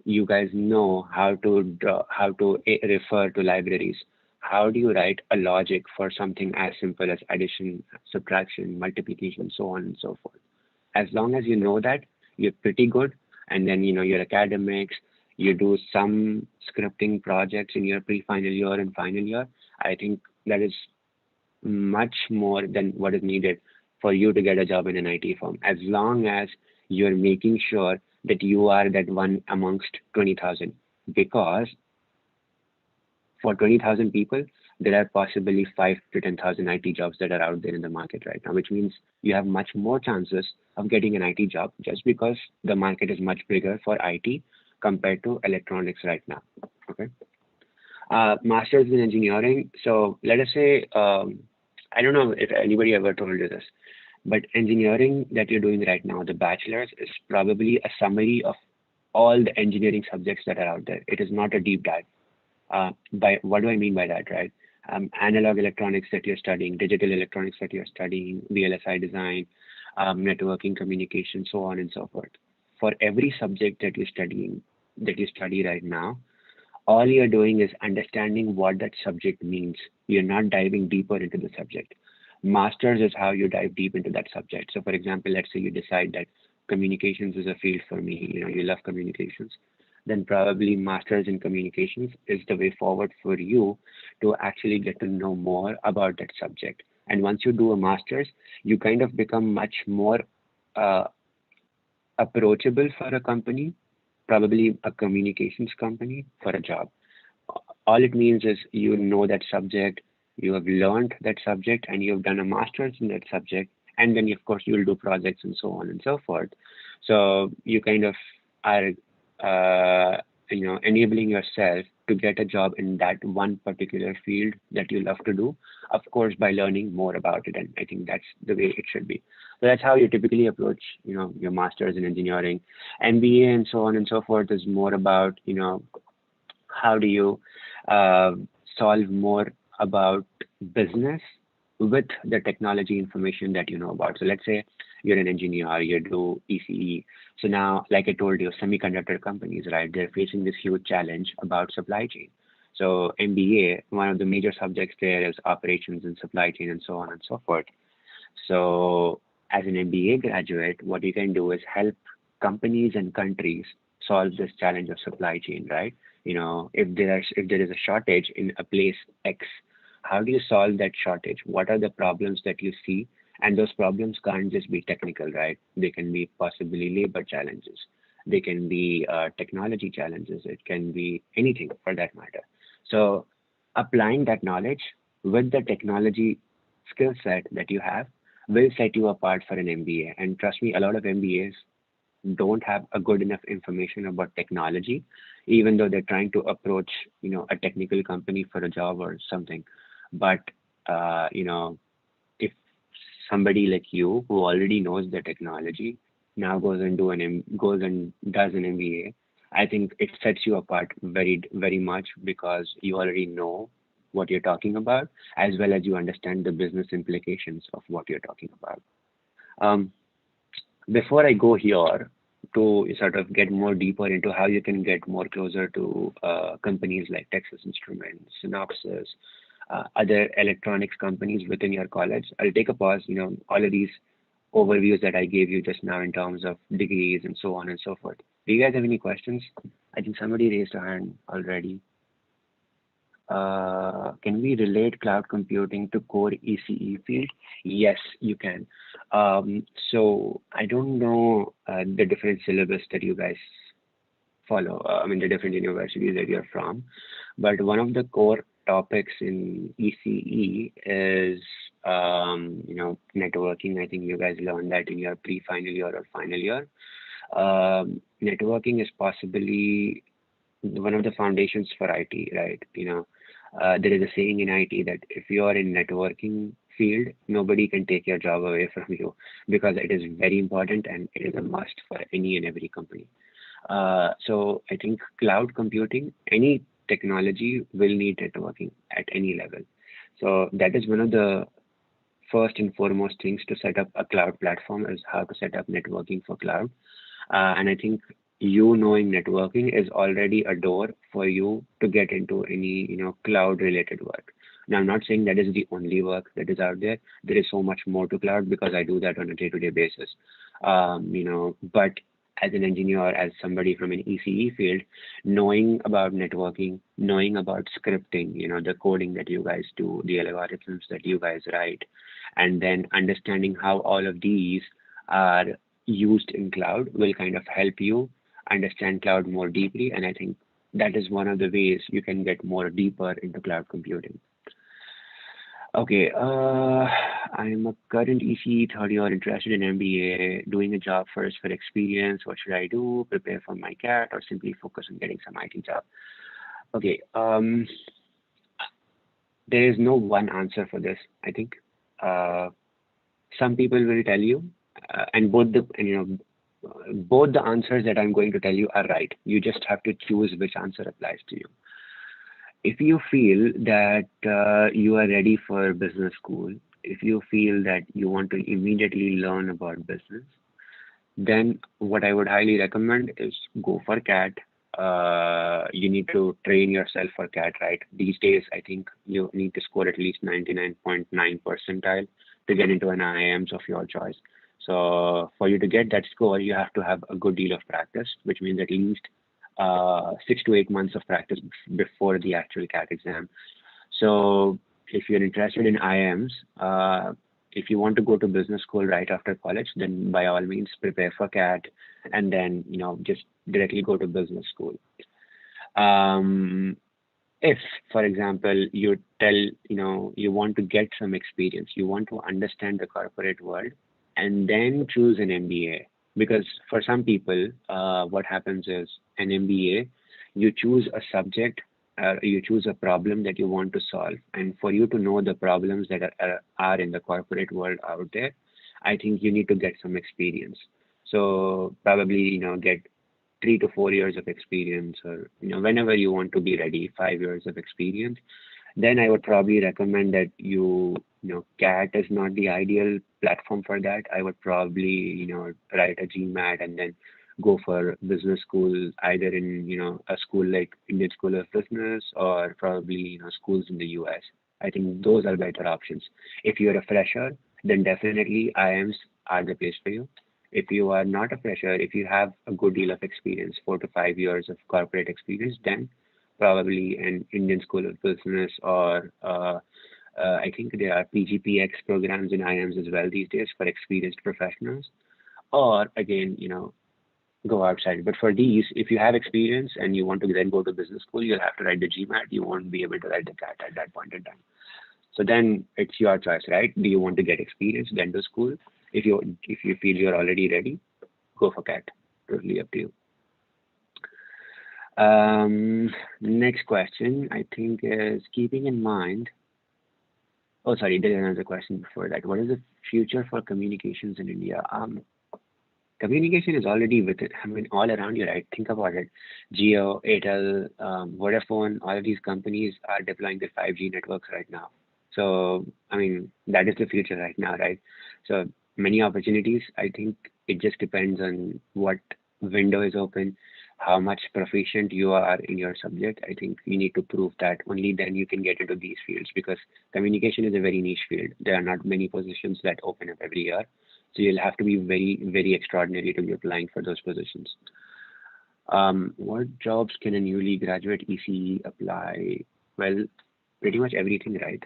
You guys know how to draw, how to refer to libraries. How do you write a logic for something as simple as addition, subtraction, multiplication, so on and so forth? As long as you know that, you're pretty good. And then, your academics, you do some scripting projects in your pre-final year and final year. I think that is much more than what is needed for you to get a job in an IT firm, as long as you're making sure that you are that one amongst 20,000. Because for 20,000 people, there are possibly 5 to 10,000 IT jobs that are out there in the market right now, which means you have much more chances of getting an IT job just because the market is much bigger for IT compared to electronics right now. Okay. Masters in engineering. So let us say, I don't know if anybody ever told you this, but engineering that you're doing right now, the bachelor's, is probably a summary of all the engineering subjects that are out there. It is not a deep dive. By what do I mean by that, right? Analog electronics that you're studying, digital electronics that you're studying, VLSI design, networking, communication, so on and so forth. For every subject that you're studying, that you study right now, all you're doing is understanding what that subject means. You're not diving deeper into the subject. Masters is how you dive deep into that subject. So for example, let's say you decide that communications is a field for me, you love communications, then probably masters in communications is the way forward for you to actually get to know more about that subject. And once you do a master's, you kind of become much more approachable for a company, probably a communications company, for a job. All it means is you know that subject, you have learned that subject, and you've done a master's in that subject, and then of course you'll do projects and so on and so forth. So you kind of are enabling yourself to get a job in that one particular field that you love to do, of course by learning more about it. And I think that's the way it should be. So that's how you typically approach your masters in engineering. MBA and so on and so forth is more about how do you solve more about business with the technology information that you know about. So let's say you're an engineer, you do ECE. So now, like I told you, semiconductor companies, right, they're facing this huge challenge about supply chain. So MBA, one of the major subjects there is operations and supply chain and so on and so forth. So as an MBA graduate, what you can do is help companies and countries solve this challenge of supply chain, right? If there is a shortage in a place X, how do you solve that shortage? What are the problems that you see? And those problems can't just be technical, right? They can be possibly labor challenges. They can be technology challenges. It can be anything for that matter. So applying that knowledge with the technology skill set that you have will set you apart for an MBA. And trust me, a lot of MBAs don't have a good enough information about technology, even though they're trying to approach, a technical company for a job or something. But, if somebody like you who already knows the technology now goes and does an MBA, I think it sets you apart very, very much because you already know what you're talking about, as well as you understand the business implications of what you're talking about. Before I go here to sort of get more deeper into how you can get more closer to companies like Texas Instruments, Synopsys, other electronics companies within your college, I'll take a pause. All of these overviews that I gave you just now in terms of degrees and so on and so forth. Do you guys have any questions? I think somebody raised a hand already. Can we relate cloud computing to core ECE field? Yes, you can. So I don't know the different syllabus that you guys follow. The different universities that you're from, but one of the core topics in ECE is networking. I think you guys learned that in your pre-final year or final year. Networking is possibly one of the foundations for IT, right? There is a saying in IT that if you are in networking field, nobody can take your job away from you because it is very important and it is a must for any and every company. So I think cloud computing, any technology will need networking at any level. So that is one of the first and foremost things to set up a cloud platform is how to set up networking for cloud. And I think you knowing networking is already a door for you to get into any, cloud related work. Now, I'm not saying that is the only work that is out there. There is so much more to cloud because I do that on a day-to-day basis. But as an engineer, or as somebody from an ECE field, knowing about networking, knowing about scripting, the coding that you guys do, the algorithms that you guys write, and then understanding how all of these are used in cloud will kind of help you understand cloud more deeply. And I think that is one of the ways you can get more deeper into cloud computing. Okay, I'm a current ECE third year interested in MBA, doing a job first for experience. What should I do? Prepare for my CAT or simply focus on getting some IT job? Okay, there is no one answer for this, I think. Some people will tell you, and both the answers that I'm going to tell you are right. You just have to choose which answer applies to you. If you feel that you are ready for business school, if you feel that you want to immediately learn about business, then what I would highly recommend is go for CAT. You need to train yourself for CAT, right? These days, I think you need to score at least 99.9 percentile to get into an IIMs of your choice. So for you to get that score, you have to have a good deal of practice, which means at least 6 to 8 months of practice before the actual CAT exam. So if you're interested in IIMs, if you want to go to business school right after college, then by all means prepare for CAT and then, just directly go to business school. If, for example, you tell, you want to get some experience, you want to understand the corporate world and then choose an MBA. Because for some people, what happens is an MBA, you choose a subject, you choose a problem that you want to solve. And for you to know the problems that are in the corporate world out there, I think you need to get some experience. So probably, get 3 to 4 years of experience or, whenever you want to be ready, 5 years of experience. Then I would probably recommend that CAT is not the ideal platform for that. I would probably, write a GMAT and then go for business school, either in, a school like Indian School of Business or probably, schools in the US. I think those are better options. If you're a fresher, then definitely IIMs are the place for you. If you are not a fresher, if you have a good deal of experience, 4 to 5 years of corporate experience, then probably an Indian School of Business or I think there are PGPX programs in IIMs as well these days for experienced professionals. Or again, go outside. But for these, if you have experience and you want to then go to business school, you'll have to write the GMAT. You won't be able to write the CAT at that point in time. So then it's your choice, right? Do you want to get experience, then to school? If you feel you're already ready, go for CAT. Totally up to you. Next question, I think, is keeping in mind. Oh, sorry, there's another question before that. What is the future for communications in India? Communication is already with it. I mean, all around you, right? Think about it. Jio, Airtel, Vodafone, all of these companies are deploying their 5G networks right now. So, I mean, that is the future right now, right? So many opportunities. I think it just depends on what window is open, how much proficient you are in your subject. I think you need to prove that. Only then you can get into these fields, because communication is a very niche field. There are not many positions that open up every year. So you'll have to be very, very extraordinary to be applying for those positions. What jobs can a newly graduate ECE apply? Well, pretty much everything, right?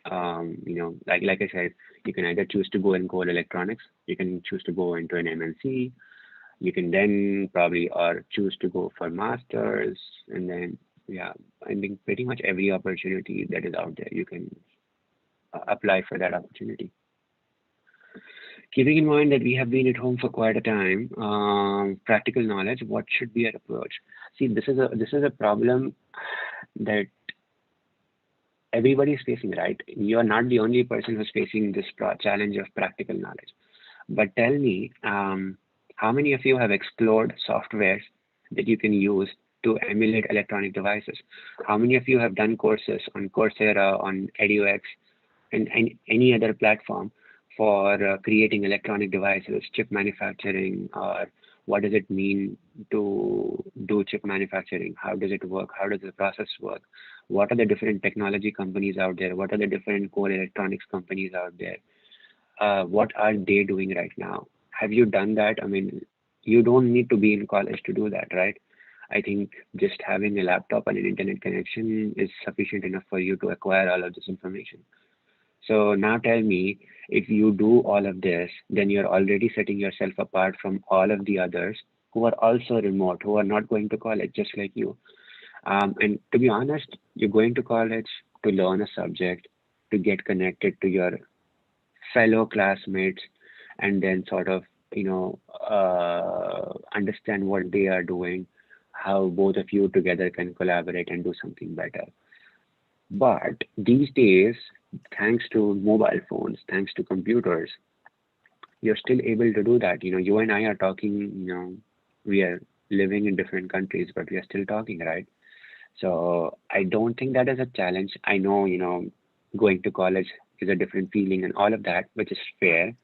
Like I said, you can either choose to go in core electronics, you can choose to go into an MNC, you can then probably or choose to go for masters, and then I think pretty much every opportunity that is out there, you can apply for that opportunity. Keeping in mind that we have been at home for quite a time, practical knowledge, what should be our approach? See, this is a problem that everybody is facing, right? You are not the only person who's facing this challenge of practical knowledge. But tell me, how many of you have explored softwares that you can use to emulate electronic devices? How many of you have done courses on Coursera, on EduX, and any other platform for creating electronic devices, chip manufacturing, or what does it mean to do chip manufacturing? How does it work? How does the process work? What are the different technology companies out there? What are the different core electronics companies out there? What are they doing right now? Have you done that? I mean, you don't need to be in college to do that, right? I think just having a laptop and an internet connection is sufficient enough for you to acquire all of this information. So now tell me, if you do all of this, then you're already setting yourself apart from all of the others who are also remote, who are not going to college just like you. And to be honest, you're going to college to learn a subject, to get connected to your fellow classmates, and then sort of, understand what they are doing, how both of you together can collaborate and do something better. But these days, thanks to mobile phones, thanks to computers, you're still able to do that. You and I are talking, we are living in different countries, but we are still talking, right? So I don't think that is a challenge. I know, going to college is a different feeling and all of that, which is fair,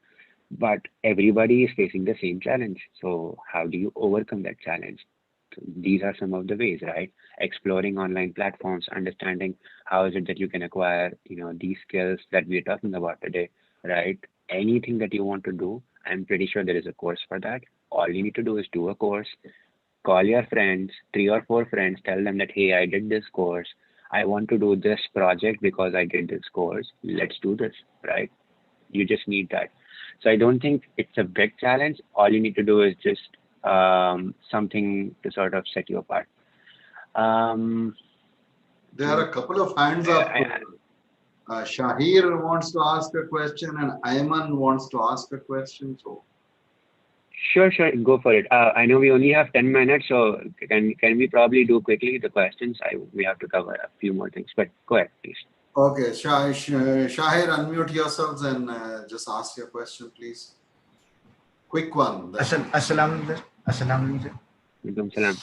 but everybody is facing the same challenge. So how do you overcome that challenge? These are some of the ways, right? Exploring online platforms, understanding how is it that you can acquire, these skills that we're talking about today, right? Anything that you want to do, I'm pretty sure there is a course for that. All you need to do is do a course, call your friends, 3 or 4 friends, tell them that, hey, I did this course. I want to do this project because I did this course. Let's do this, right? You just need that. So I don't think it's a big challenge. All you need to do is just something to sort of set you apart. There are a couple of hands up. Shahir wants to ask a question and Ayman wants to ask a question. So Sure, go for it. I know we only have 10 minutes, so can we probably do quickly the questions? We have to cover a few more things, but go ahead, please. okay, Shahir, unmute yourselves and just ask your question, please. Quick one. Assalamu alaikum. Salam.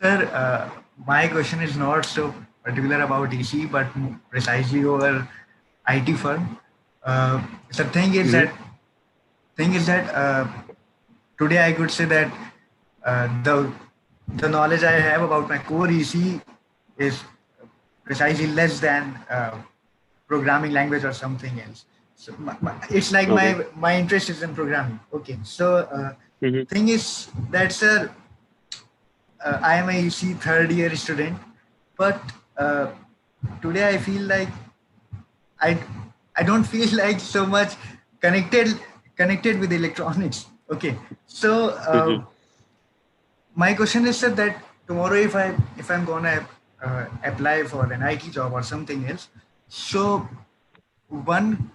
Sir, my question is not so particular about ECE, but precisely your IT firm. The thing is that today I could say that the knowledge I have about my core ECE is precisely less than programming language or something else. So it's like Okay. my interest is in programming. Okay, so thing is that, sir, I am a EC third year student, but today I feel like I don't feel like so much connected with electronics. Okay, so my question is, sir, that tomorrow if I'm gonna apply for an IT job or something else, so one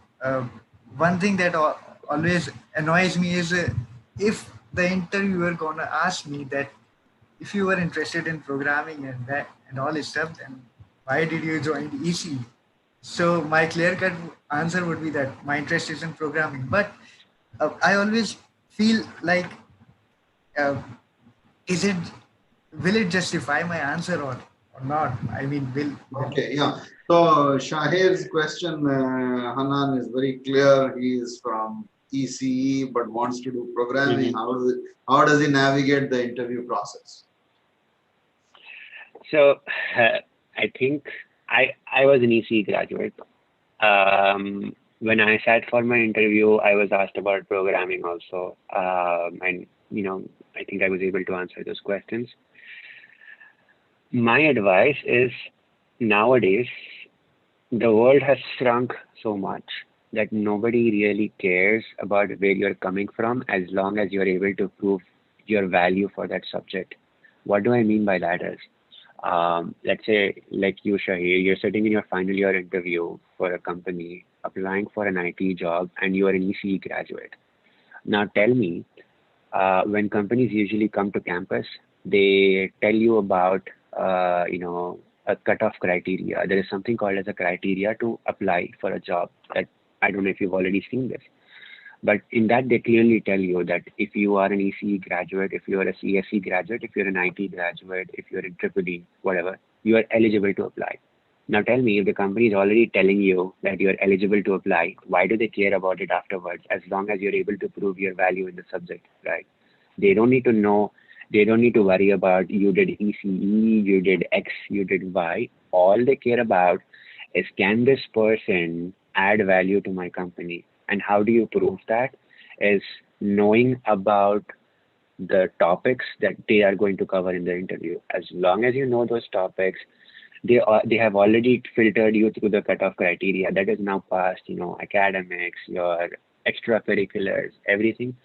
thing that always annoys me is if the interviewer gonna ask me that if you were interested in programming and that and all this stuff, then why did you join ECE? So my clear-cut answer would be that my interest is in programming. But I always feel like, will it justify my answer or not? I mean, will Okay, yeah. So Shahir's question, Hannan, is very clear. He is from ECE but wants to do programming. How does he navigate the interview process? So I think I was an ECE graduate. When I sat for my interview, I was asked about programming also. And, I think I was able to answer those questions. My advice is, nowadays, the world has shrunk so much that nobody really cares about where you're coming from as long as you're able to prove your value for that subject. What do I mean by that is, let's say, like you, Shahir, you're sitting in your final year interview for a company, applying for an IT job and you are an ECE graduate. Now tell me, when companies usually come to campus, they tell you about, a cutoff criteria. There is something called as a criteria to apply for a job. That I don't know if you've already seen this, but in that they clearly tell you that if you are an ECE graduate, if you are a CSE graduate, if you're an IT graduate, if you're in EEE, whatever, you are eligible to apply. Now tell me, if the company is already telling you that you're eligible to apply, why do they care about it afterwards, as long as you're able to prove your value in the subject, right? They don't need to know, they don't need to worry about you did ECE, you did X, you did Y. All they care about is, can this person add value to my company? And how do you prove that? Is knowing about the topics that they are going to cover in the interview. As long as you know those topics, they have already filtered you through the cutoff criteria that is now past, academics, your extracurriculars, everything.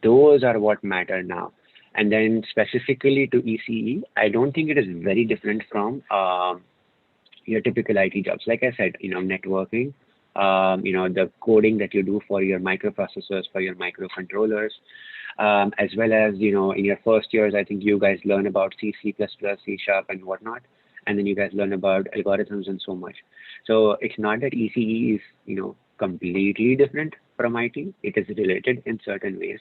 Those are what matter now. And then specifically to ECE, I don't think it is very different from your typical IT jobs. Like I said, networking, the coding that you do for your microprocessors, for your microcontrollers, as well as, in your first years, I think you guys learn about C, C++, C# and whatnot. And then you guys learn about algorithms and so much. So it's not that ECE is, completely different from IT. It is related in certain ways.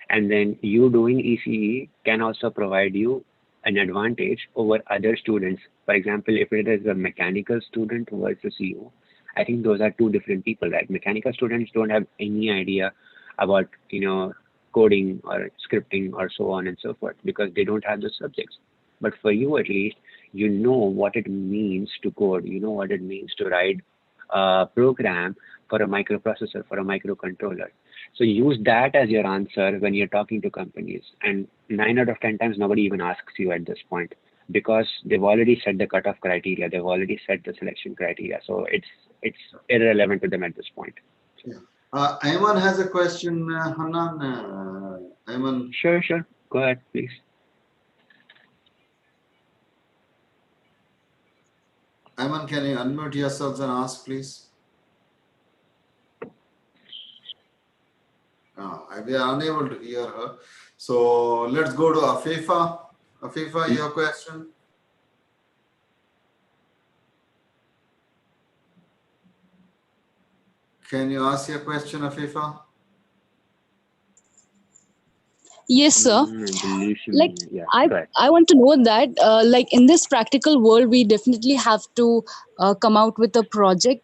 And then you doing ECE can also provide you an advantage over other students. For example, if it is a mechanical student versus you, I think those are two different people, right? Mechanical students don't have any idea about, coding or scripting or so on and so forth, because they don't have those subjects. But for you, at least, you know what it means to code. You know what it means to write a program for a microprocessor, for a microcontroller. So use that as your answer when you're talking to companies. And 9 out of 10 times, nobody even asks you at this point, because they've already set the cutoff criteria. They've already set the selection criteria. So it's irrelevant to them at this point. Yeah. Ayman has a question, Hannan. Ayman. Sure. Go ahead, please. Ayman, can you unmute yourselves and ask, please? We are unable to hear her. So let's go to Afifa. Afifa, your question? Can you ask your question, Afifa? Yes, sir. Yeah, I want to know that in this practical world, we definitely have to come out with a project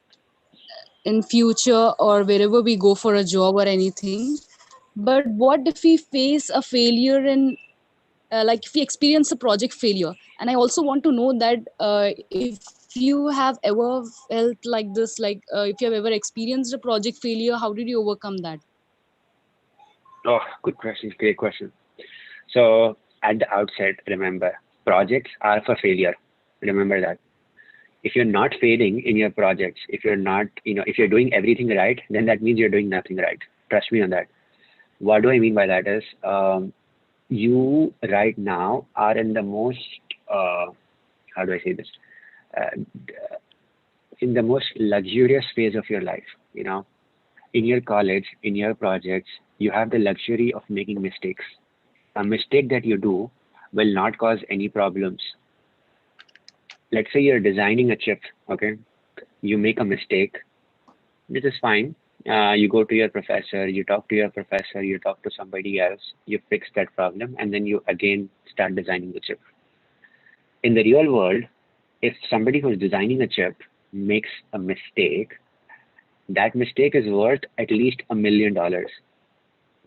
in future or wherever we go for a job or anything. But what if we face a failure in if we experience a project failure? And I also want to know that if you have ever felt like this, if you have ever experienced a project failure, how did you overcome that? Oh, good question. Great question. So at the outset, remember, projects are for failure. Remember that. If you're not failing in your projects, if you're not, if you're doing everything right, then that means you're doing nothing right. Trust me on that. What do I mean by that is, you right now are in the most, how do I say this? In the most luxurious phase of your life, in your college, in your projects, you have the luxury of making mistakes. A mistake that you do will not cause any problems. Let's say you're designing a chip, okay? You make a mistake. This is fine. You go to your professor, you talk to your professor, you talk to somebody else, you fix that problem, and then you again start designing the chip. In the real world, if somebody who's designing a chip makes a mistake, that mistake is worth at least $1 million.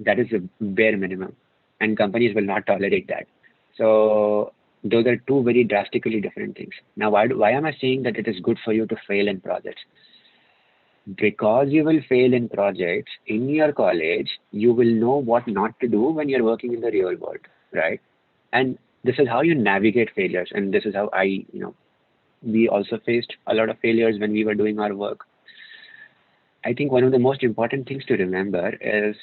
That is the bare minimum, and companies will not tolerate that. So those are two very drastically different things. Now, why am I saying that it is good for you to fail in projects? Because you will fail in projects in your college, you will know what not to do when you're working in the real world, right? And this is how you navigate failures. And this is how we also faced a lot of failures when we were doing our work. I think one of the most important things to remember is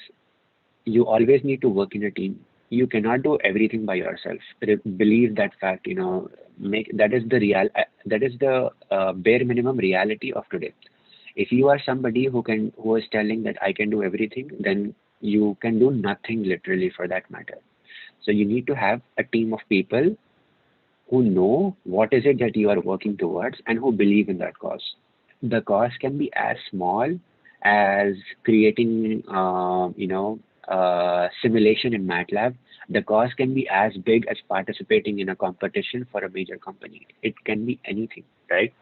you always need to work in a team. You cannot do everything by yourself. Believe that fact. That is the bare minimum reality of today. If you are somebody who is telling that I can do everything, then you can do nothing literally for that matter. So you need to have a team of people who know what is it that you are working towards and who believe in that cause. The cause can be as small as creating, simulation in MATLAB. The cause can be as big as participating in a competition for a major company. It can be anything, right?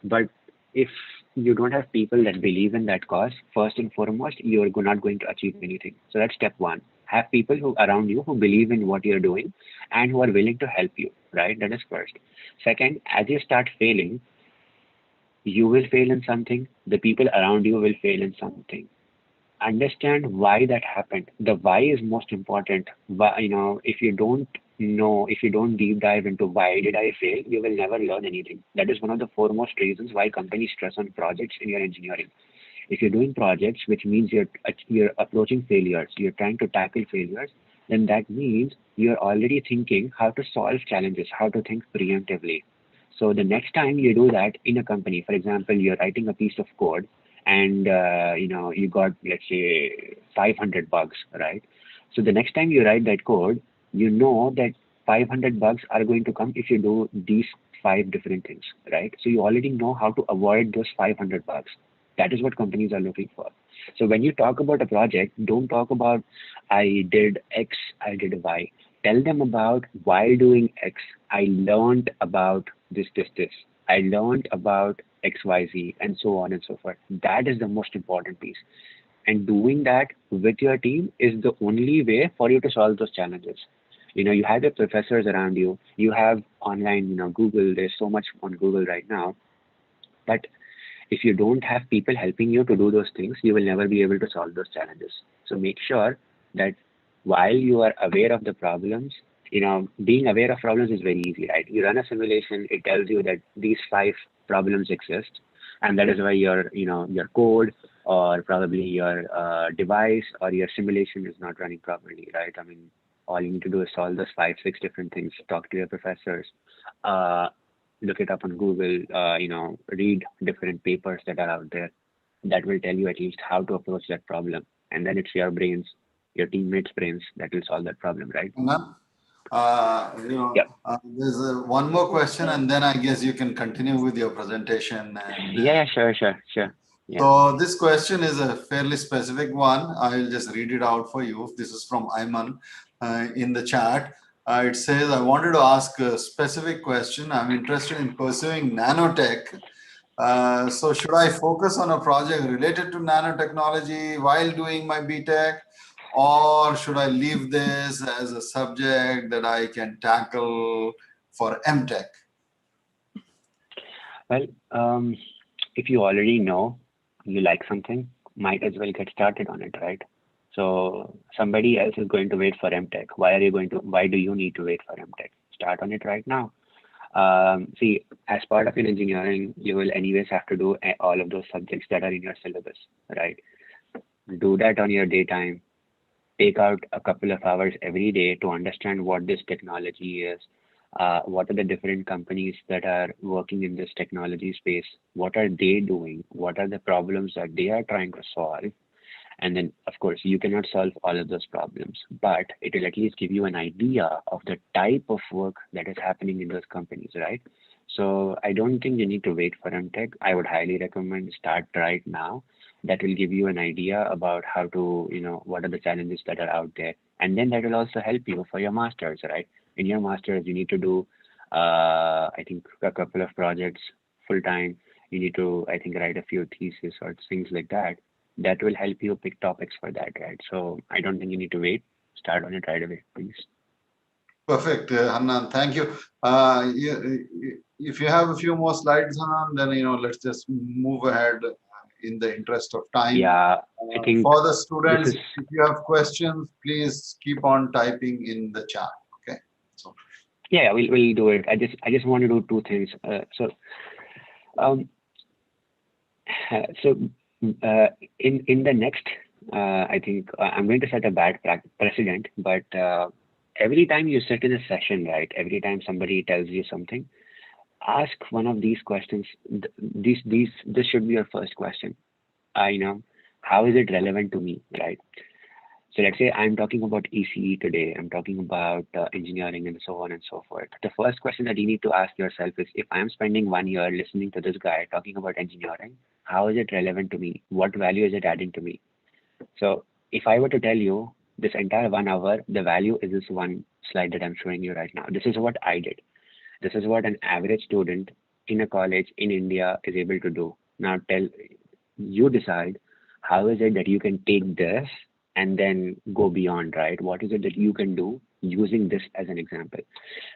But if you don't have people that believe in that cause, first and foremost, you're not going to achieve anything. So that's step one. Have people who around you who believe in what you're doing and who are willing to help you, right? That is first. Second, as you start failing, you will fail in something, the people around you will fail in something. Understand why that happened. The why is most important. Why, if you don't know, if you don't deep dive into why did I fail, you will never learn anything. That is one of the foremost reasons why companies stress on projects in your engineering. If you're doing projects, which means you're approaching failures, you're trying to tackle failures, then that means you're already thinking how to solve challenges, how to think preemptively. So the next time you do that in a company, for example, you're writing a piece of code and you got, let's say, 500 bugs, right? So the next time you write that code, you know that 500 bugs are going to come if you do these five different things, right? So you already know how to avoid those 500 bugs. That is what companies are looking for. So when you talk about a project, don't talk about I did X, I did Y. Tell them about while doing X, I learned about this. I learned about XYZ and so on and so forth. That is the most important piece. And doing that with your team is the only way for you to solve those challenges. You have your professors around you, you have online, Google, there's so much on Google right now. But if you don't have people helping you to do those things, you will never be able to solve those challenges. So make sure that while you are aware of the problems, being aware of problems is very easy, right? You run a simulation, it tells you that these five problems exist, and that is why your code or probably your device or your simulation is not running properly, right? I mean, all you need to do is solve those 5, 6 different things, talk to your professors, uh, look it up on Google, read different papers that are out there that will tell you at least how to approach that problem. And then it's your brains, your teammates' brains that will solve that problem, right? Hannan, Yeah. there's one more question, and then I guess you can continue with your presentation. And Yeah, sure. Yeah. so this question is a fairly specific one. I'll just read it out for you. This is from Ayman in the chat. It says, I wanted to ask a specific question. I'm interested in pursuing nanotech. So should I focus on a project related to nanotechnology while doing my BTech? Or should I leave this as a subject that I can tackle for MTech? Well, if you already know you like something, might as well get started on it, right? So somebody else is going to wait for MTech. Why do you need to wait for MTech? Start on it right now. See, as part of your engineering, you will anyways have to do all of those subjects that are in your syllabus, right? Do that on your daytime. Take out a couple of hours every day to understand what this technology is. What are the different companies that are working in this technology space? What are they doing? What are the problems that they are trying to solve? And then, of course, you cannot solve all of those problems, but it will at least give you an idea of the type of work that is happening in those companies, right? So I don't think you need to wait for MTech. I would highly recommend start right now. That will give you an idea about how to, what are the challenges that are out there. And then that will also help you for your masters, right? In your masters, you need to do, I think, a couple of projects full time. You need to, I think, write a few theses or things like that. That will help you pick topics for that, right? So I don't think you need to wait. Start on it right away, please. Perfect, Hannan. Thank you. If you have a few more slides, Hannan, then let's just move ahead in the interest of time. Yeah, I think for the students, if you have questions, please keep on typing in the chat. Okay. So. Yeah, we'll do it. I just want to do two things. In the next, I think I'm going to set a bad precedent, but every time you sit in a session, right? Every time somebody tells you something, ask one of these questions. This should be your first question. How is it relevant to me, right? So let's say I'm talking about ECE today, I'm talking about engineering and so on and so forth. The first question that you need to ask yourself is, if I'm spending 1 year listening to this guy talking about engineering, how is it relevant to me? What value is it adding to me? So if I were to tell you this entire 1 hour, the value is this one slide that I'm showing you right now. This is what I did. This is what an average student in a college in India is able to do. Now you decide, how is it that you can take this and then go beyond, right? What is it that you can do using this as an example?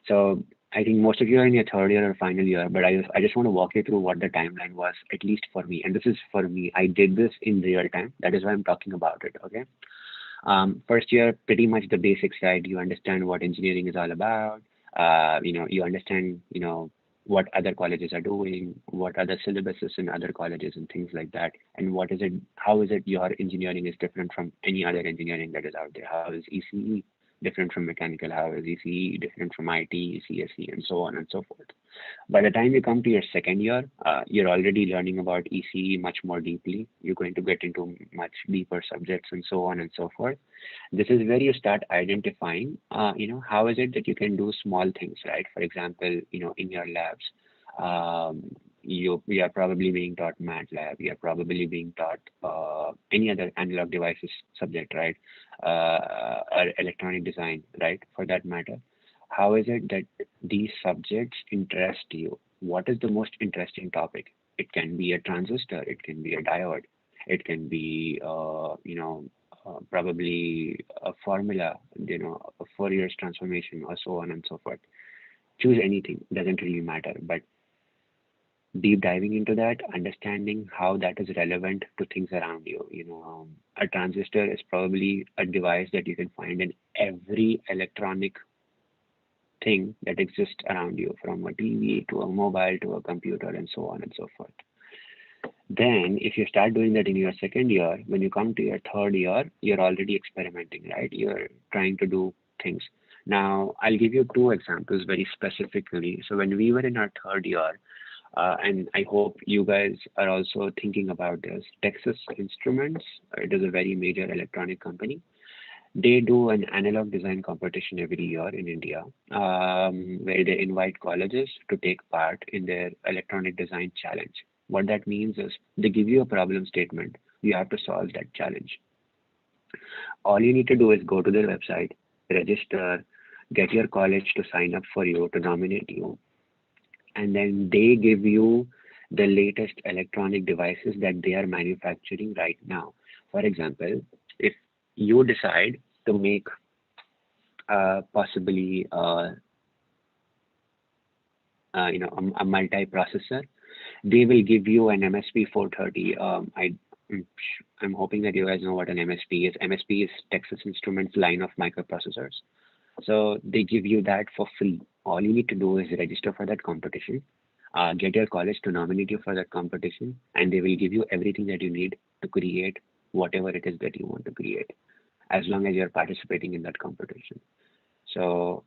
So I think most of you are in your third year or final year, but I just want to walk you through what the timeline was, at least for me. And this is for me. I did this in real time. That is why I'm talking about it, okay? First year, pretty much the basics, right? You understand what engineering is all about. You understand, what other colleges are doing, what other syllabuses in other colleges and things like that. And how is it your engineering is different from any other engineering that is out there? How is ECE different from mechanical? How is ECE different from IT, CSE, and so on and so forth? By the time you come to your second year, you're already learning about ECE much more deeply. You're going to get into much deeper subjects and so on and so forth. This is where you start identifying, how is it that you can do small things, right? For example, in your labs, we are probably being taught MATLAB. We are probably being taught any other analog devices subject, right? Or electronic design, right? For that matter. How is it that these subjects interest you? What is the most interesting topic? It can be a transistor. It can be a diode. It can be, probably a formula, a Fourier's transformation, or so on and so forth. Choose anything, doesn't really matter. But deep diving into that, understanding how that is relevant to things around you. A transistor is probably a device that you can find in every electronic thing that exists around you, from a TV to a mobile to a computer and so on and so forth. Then if you start doing that in your second year, when you come to your third year, you're already experimenting, right? You're trying to do things. Now, I'll give you 2 examples very specifically. So when we were in our third year, and I hope you guys are also thinking about this, Texas Instruments, it is a very major electronic company. They do an analog design competition every year in India, where they invite colleges to take part in their electronic design challenge. What that means is they give you a problem statement. You have to solve that challenge. All you need to do is go to their website, register, get your college to sign up for you, to nominate you. And then they give you the latest electronic devices that they are manufacturing right now. For example, if you decide to make possibly a multi-processor, they will give you an MSP 430. I'm hoping that you guys know what an MSP is. MSP is Texas Instruments line of microprocessors. So they give you that for free. All you need to do is register for that competition, get your college to nominate you for that competition, and they will give you everything that you need to create whatever it is that you want to create, as long as you're participating in that competition. So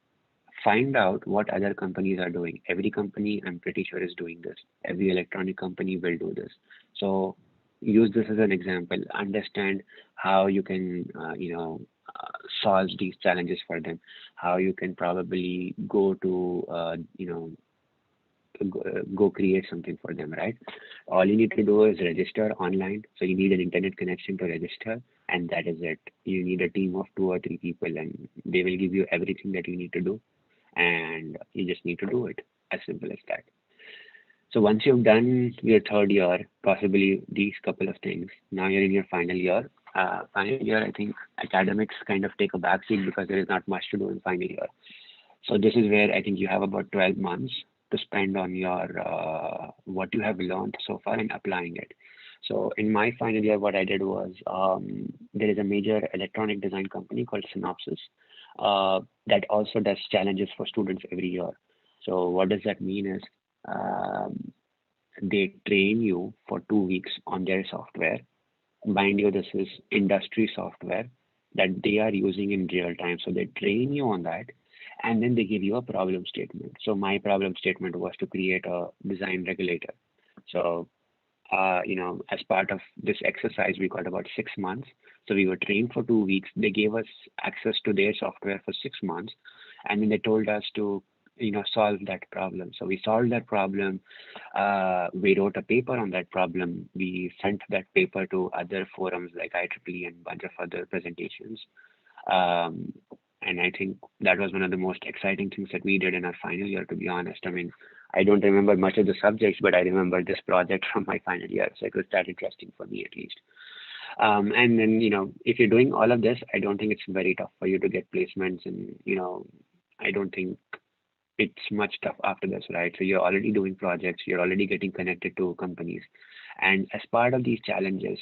find out what other companies are doing. Every company, I'm pretty sure, is doing this. Every electronic company will do this. So use this as an example. Understand how you can, solve these challenges for them. How you can probably go to, go create something for them, right? All you need to do is register online. So you need an internet connection to register, and that is it. You need a team of 2 or 3 people, and they will give you everything that you need to do, and you just need to do it. As simple as that. So once you've done your third year, possibly these couple of things, now you're in your final year. Final year, I think academics kind of take a backseat because there is not much to do in final year. So this is where I think you have about 12 months to spend on your what you have learned so far and applying it. So in my final year, what I did was, there is a major electronic design company called Synopsys that also does challenges for students every year. So what does that mean is, they train you for 2 weeks on their software. Mind you, this is industry software that they are using in real time. So they train you on that, and then they give you a problem statement. So my problem statement was to create a design regulator. So as part of this exercise, we got about 6 months. So we were trained for 2 weeks. They gave us access to their software for 6 months, and then they told us to, solve that problem. So we solved that problem. We wrote a paper on that problem. We sent that paper to other forums like IEEE and a bunch of other presentations. And I think that was one of the most exciting things that we did in our final year, to be honest. I mean, I don't remember much of the subjects, but I remember this project from my final year. So it was that interesting for me, at least. And then, if you're doing all of this, I don't think it's very tough for you to get placements. And, I don't think it's much tough after this, right? So you're already doing projects, you're already getting connected to companies. And as part of these challenges,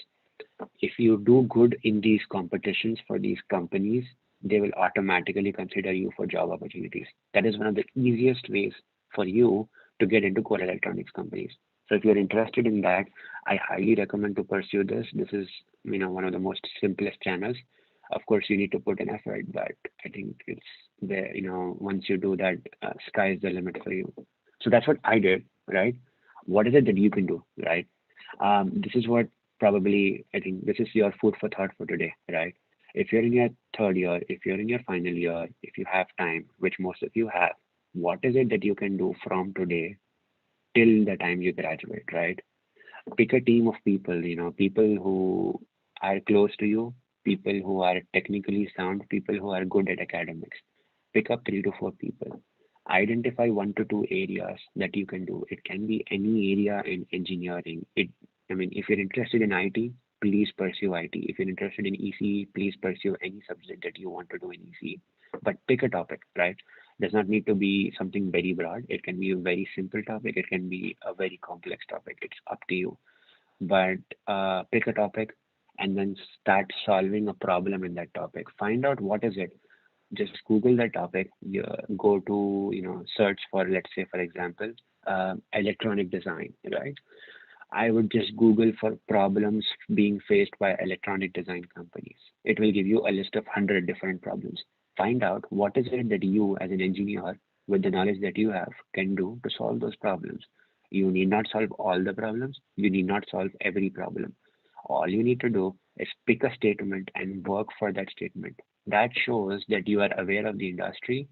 if you do good in these competitions for these companies, they will automatically consider you for job opportunities. That is one of the easiest ways for you to get into core electronics companies. So if you're interested in that, I highly recommend to pursue this. This is, one of the most simplest channels. Of course, you need to put an effort, but I think it's there, once you do that, sky is the limit for you. So that's what I did, right? What is it that you can do, right? This is what probably, I think this is your food for thought for today, right? If you're in your third year, if you're in your final year, if you have time, which most of you have, what is it that you can do from today till the time you graduate, right? Pick a team of people, people who are close to you, people who are technically sound, people who are good at academics. Pick up 3 to 4 people. Identify 1 to 2 areas that you can do. It can be any area in engineering. If you're interested in IT, please pursue IT. If you're interested in ECE, please pursue any subject that you want to do in ECE. But pick a topic, right? Does not need to be something very broad. It can be a very simple topic. It can be a very complex topic. It's up to you. But pick a topic and then start solving a problem in that topic. Find out what is it. Just Google that topic. You go to, search for, let's say, for example, electronic design, right? I would just Google for problems being faced by electronic design companies. It will give you a list of 100 different problems. Find out what is it that you as an engineer with the knowledge that you have can do to solve those problems. You need not solve all the problems. You need not solve every problem. All you need to do is pick a statement and work for that statement. That shows that you are aware of the industry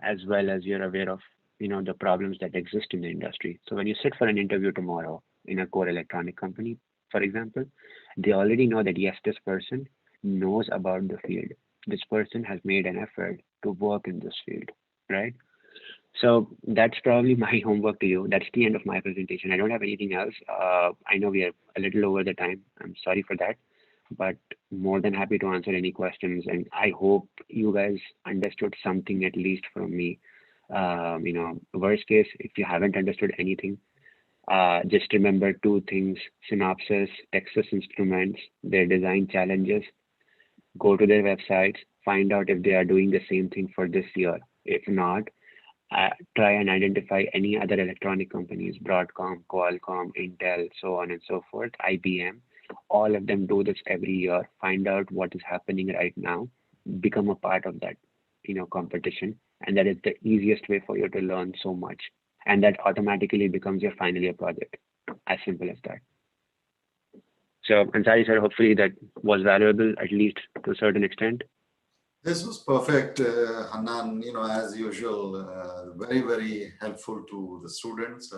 as well as you're aware of, the problems that exist in the industry. So when you sit for an interview tomorrow in a core electronic company, for example, they already know that yes, this person knows about the field. This person has made an effort to work in this field, right? So that's probably my homework to you. That's the end of my presentation. I don't have anything else. I know we are a little over the time. I'm sorry for that, but more than happy to answer any questions. And I hope you guys understood something at least from me. Worst case, if you haven't understood anything, just remember 2 things: Synopsys, Texas Instruments, their design challenges. Go to their websites, find out if they are doing the same thing for this year. If not, try and identify any other electronic companies, Broadcom, Qualcomm, Intel, so on and so forth, IBM. All of them do this every year. Find out what is happening right now. Become a part of that, competition. And that is the easiest way for you to learn so much. And that automatically becomes your final year project. As simple as that. So, Ansari sir, hopefully that was valuable, at least to a certain extent. This was perfect, Hannan, as usual, very, very helpful to the students,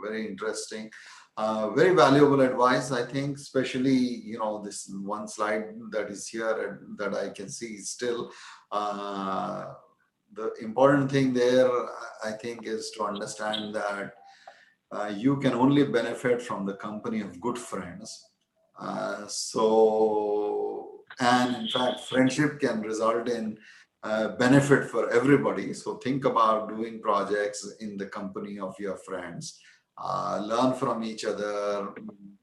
very interesting, very valuable advice, I think, especially, this one slide that is here and that I can see still. The important thing there, I think, is to understand that you can only benefit from the company of good friends. And in fact, friendship can result in benefit for everybody. So think about doing projects in the company of your friends. Learn from each other,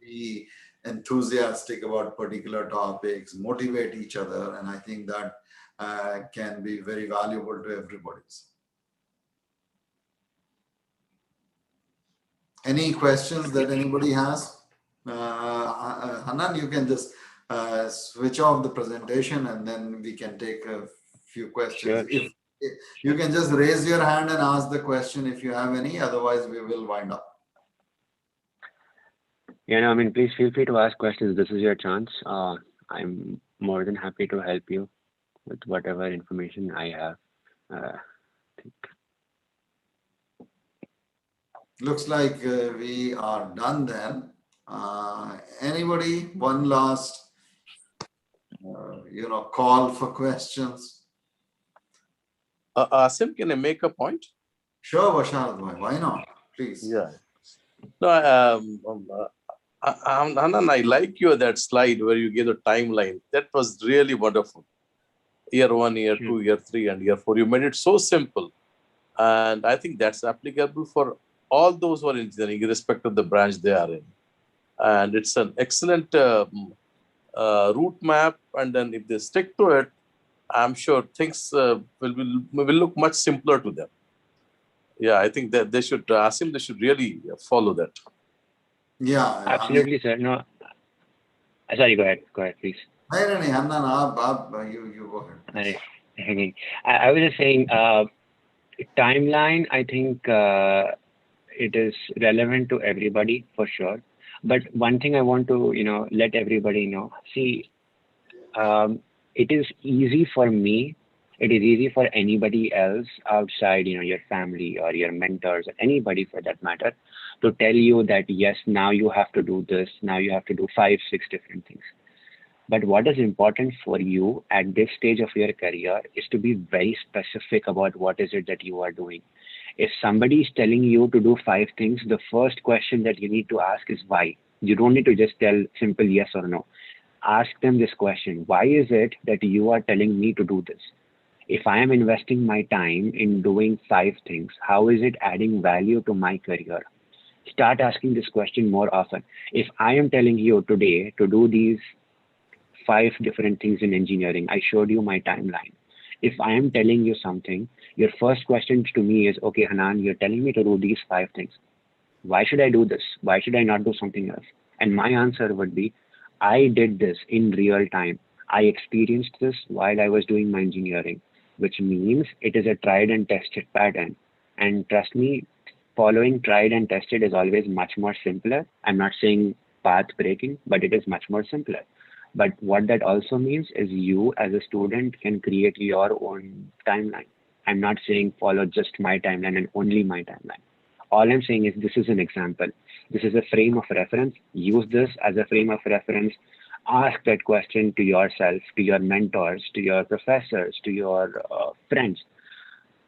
be enthusiastic about particular topics, motivate each other. And I think that can be very valuable to everybody. Any questions that anybody has? Hannan, you can just switch off the presentation and then we can take a few questions. Sure. You can just raise your hand and ask the question if you have any. Otherwise, we will wind up. Yeah, no, I mean, please feel free to ask questions. This is your chance. I'm more than happy to help you with whatever information I have. Think. Looks like we are done then. Anybody? One last, call for questions. Asim, can I make a point? Sure, Bashar, why not? Please. Yeah. No, Hannan, I like that slide where you gave the timeline. That was really wonderful. Year 1, year 2, year 3, and year 4. You made it so simple. And I think that's applicable for all those who are engineering, irrespective of the branch they are in. And it's an excellent route map. And then if they stick to it, I'm sure things will look much simpler to them. Yeah, I think that they should, Asim, they should really follow that. Yeah. Absolutely, sir. No, sorry, go ahead. Go ahead, please. Hannan, you go ahead. I was just saying, timeline, I think it is relevant to everybody for sure. But one thing I want to, let everybody know, see, it is easy for me. It is easy for anybody else outside, your family or your mentors or anybody for that matter, to tell you that, yes, now you have to do this. Now you have to do 5, 6 different things. But what is important for you at this stage of your career is to be very specific about what is it that you are doing. If somebody is telling you to do 5 things, the first question that you need to ask is why. You don't need to just tell simple yes or no. Ask them this question. Why is it that you are telling me to do this? If I am investing my time in doing 5 things, how is it adding value to my career? Start asking this question more often. If I am telling you today to do these 5 different things in engineering, I showed you my timeline. If I am telling you something, your first question to me is, okay, Hannan, you're telling me to do these 5 things. Why should I do this? Why should I not do something else? And my answer would be, I did this in real time. I experienced this while I was doing my engineering, which means it is a tried and tested pattern. And trust me, following tried and tested is always much more simpler. I'm not saying path breaking, but it is much more simpler. But what that also means is you as a student can create your own timeline. I'm not saying follow just my timeline and only my timeline. All I'm saying is this is an example. This is a frame of reference. Use this as a frame of reference. Ask that question to yourself, to your mentors, to your professors, to your friends.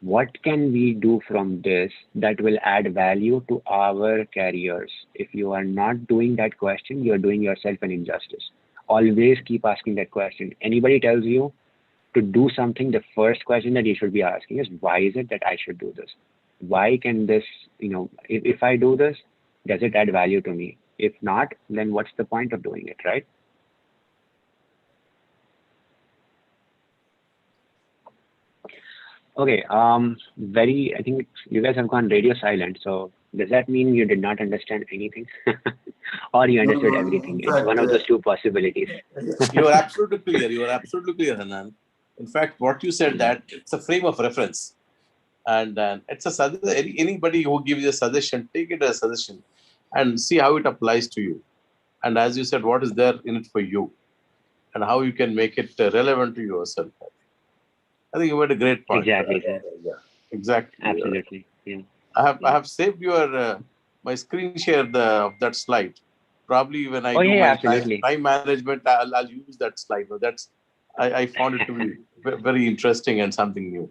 What can we do from this that will add value to our careers? If you are not doing that question, you're doing yourself an injustice. Always keep asking that question. Anybody tells you to do something, the first question that you should be asking is, why is it that I should do this? Why can this, if I do this, does it add value to me? If not, then what's the point of doing it, right? Okay, I think you guys have gone radio silent. So does that mean you did not understand anything? Or you understood everything? It's one of those 2 possibilities. You are absolutely clear. You are absolutely clear, Hannan. In fact, what you said, that it's a frame of reference. And it's anybody who gives you a suggestion, take it as a suggestion and see how it applies to you. And as you said, what is there in it for you and how you can make it relevant to yourself. I think you made a great point. Exactly, sir. Yeah, exactly. Absolutely. Yeah. I have saved your my screen share of that slide. Probably when I do my time management, I'll use that slide. I found it to be very interesting and something new.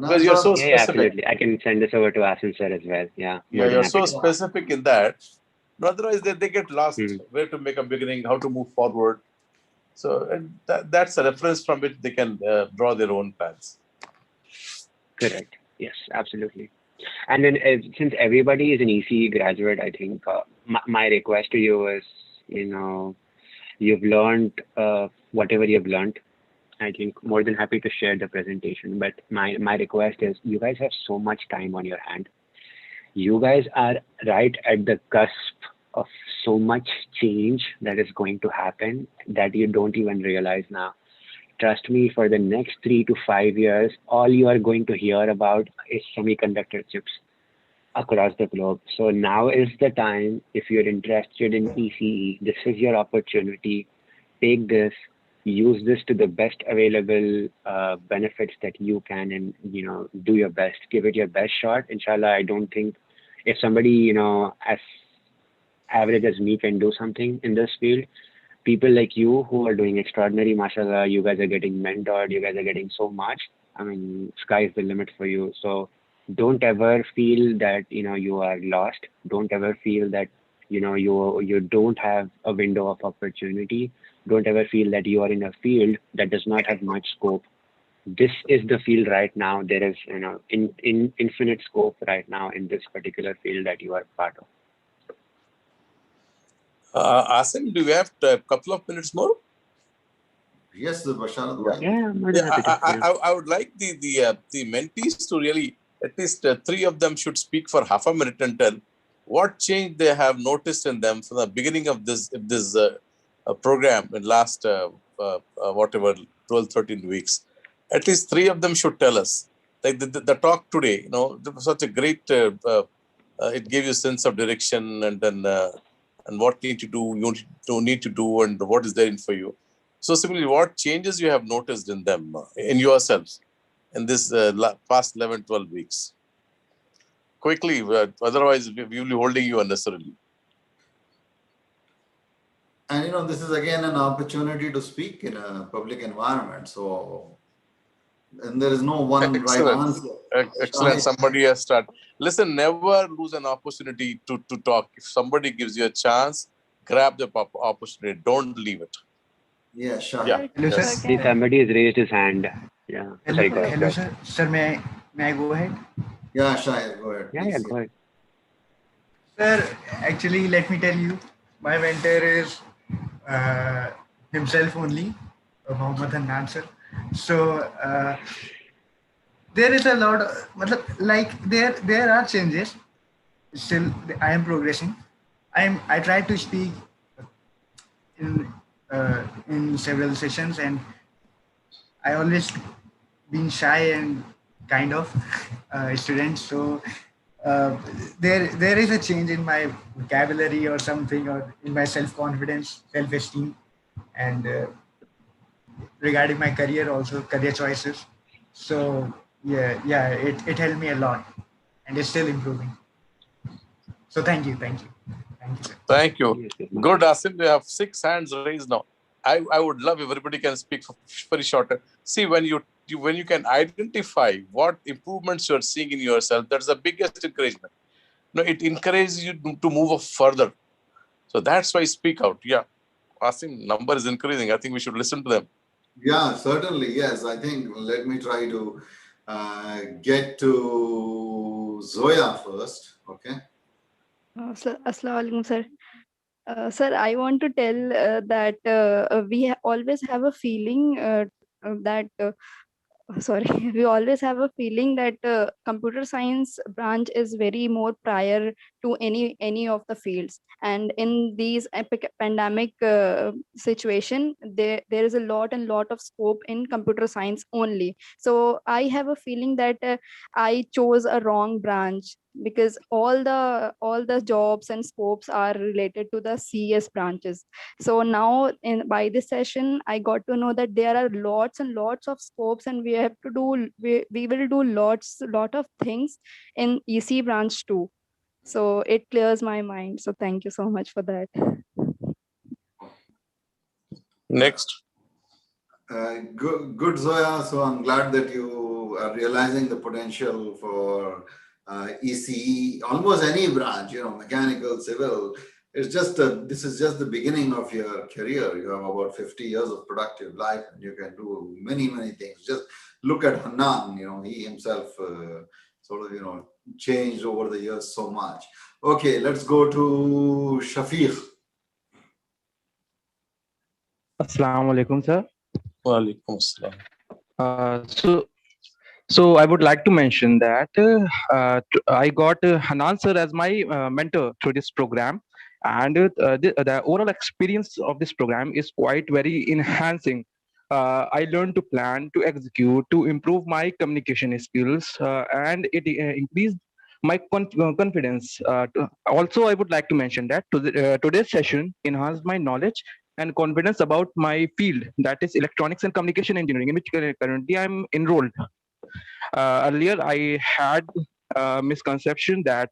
Because you're so specific. Yeah, absolutely. I can send this over to Asim sir as well. Yeah. Yeah, you're so specific in that. Otherwise, they get lost where to make a beginning, how to move forward. So that's a reference from which they can draw their own plans. Correct. Yes, absolutely. And then since everybody is an ECE graduate, I think my request to you is, you've learned whatever you've learned. I think more than happy to share the presentation. But my request is, you guys have so much time on your hand. You guys are right at the cusp of so much change that is going to happen that you don't even realize now. Trust me, for the next 3 to 5 years, all you are going to hear about is semiconductor chips across the globe. So now is the time. If you're interested in ECE, this is your opportunity. Take this, use this to the best available benefits that you can, and do your best. Give it your best shot. Inshallah, I don't think if somebody as average as me can do something in this field, people like you who are doing extraordinary, mashallah, you guys are getting mentored, you guys are getting so much. I mean, sky is the limit for you. So don't ever feel that you are lost. Don't ever feel that you don't have a window of opportunity. Don't ever feel that you are in a field that does not have much scope. This is the field right now. There is in infinite scope right now in this particular field that you are part of. Asim, do you have a couple of minutes more? Yes, Bashar. Yeah, I'm more than happy to. I would like the mentees to really, at least three of them should speak for half a minute and tell what change they have noticed in them from the beginning of this program in last whatever 12, 13 weeks. At least three of them should tell us. Like the talk today, it was such a great. It gave you a sense of direction, and then and what you need to do, and what is there in for you. So simply, what changes you have noticed in them, in yourselves, in this past 11, 12 weeks? Quickly, otherwise we will be holding you unnecessarily. And this is again an opportunity to speak in a public environment. So, and there is no one right answer. Excellent. Somebody has started. Listen, never lose an opportunity to talk. If somebody gives you a chance, grab the opportunity. Don't leave it. Yeah, sure. Yeah. Hello, Yes. sir. See, somebody has raised his hand. Yeah. Sorry, go ahead. Hello, sir. Sir, may I go ahead? Yeah, Shahid, go ahead. Yeah, go ahead. Sir, actually, let me tell you, my mentor is himself only, Mohammad Hannan, sir. So there is a lot of, there are changes. Still, I am progressing. I try to speak in several sessions, and I always been shy and kind of student. So there is a change in my vocabulary or something, or in my self-confidence, self-esteem, and regarding my career also, career choices. So it helped me a lot, and it's still improving. So thank you, sir. Thank you. Good, Asim. We have 6 hands raised now. I would love if everybody can speak for very short. See, when you can identify what improvements you're seeing in yourself, that's the biggest encouragement. It encourages you to move further. So that's why I speak out. Yeah. Asim, number is increasing. I think we should listen to them. Yeah, certainly. Yes, I think let me try to get to Zoya first. Okay. Sir, Assalamu alaikum, sir. Sir, I want to tell that we always have a feeling that sorry we always have a feeling that computer science branch is very more prior to any of the fields, and in these epic pandemic situation, there is a lot of scope in computer science only. So I have a feeling that I chose a wrong branch, because all the jobs and scopes are related to the CS branches. So now by this session, I got to know that there are lots and lots of scopes, and we will do lot of things in EC branch too. So it clears my mind. So thank you so much for that. Next. Good, Zoya. So I'm glad that you are realizing the potential for ECE, almost any branch, mechanical, civil. This is just the beginning of your career. You have about 50 years of productive life, and you can do many, many things. Just look at Hannan, he himself changed over the years so much. Okay, let's go to Shafiq. Assalamu alaikum, sir. Wa alaikum assalam. So I would like to mention that I got Hannan sir as my mentor through this program, and the overall experience of this program is quite very enhancing I learned to plan, to execute, to improve my communication skills, and it increased my confidence. Also, I would like to mention that today's session enhanced my knowledge and confidence about my field, that is electronics and communication engineering, in which currently I'm enrolled. Earlier, I had a misconception that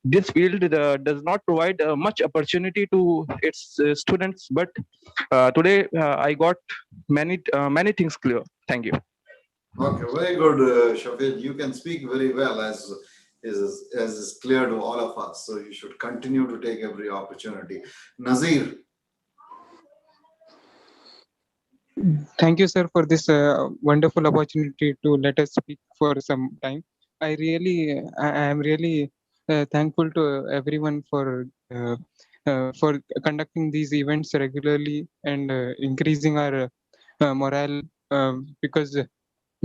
this field does not provide much opportunity to its students, but today I got many things clear. Thank you. Okay, very good, Shafid. You can speak very well, as is clear to all of us. So you should continue to take every opportunity. Nazir. Thank you, sir, for this wonderful opportunity to let us speak for some time. I am really thankful to everyone for conducting these events regularly and increasing our morale, because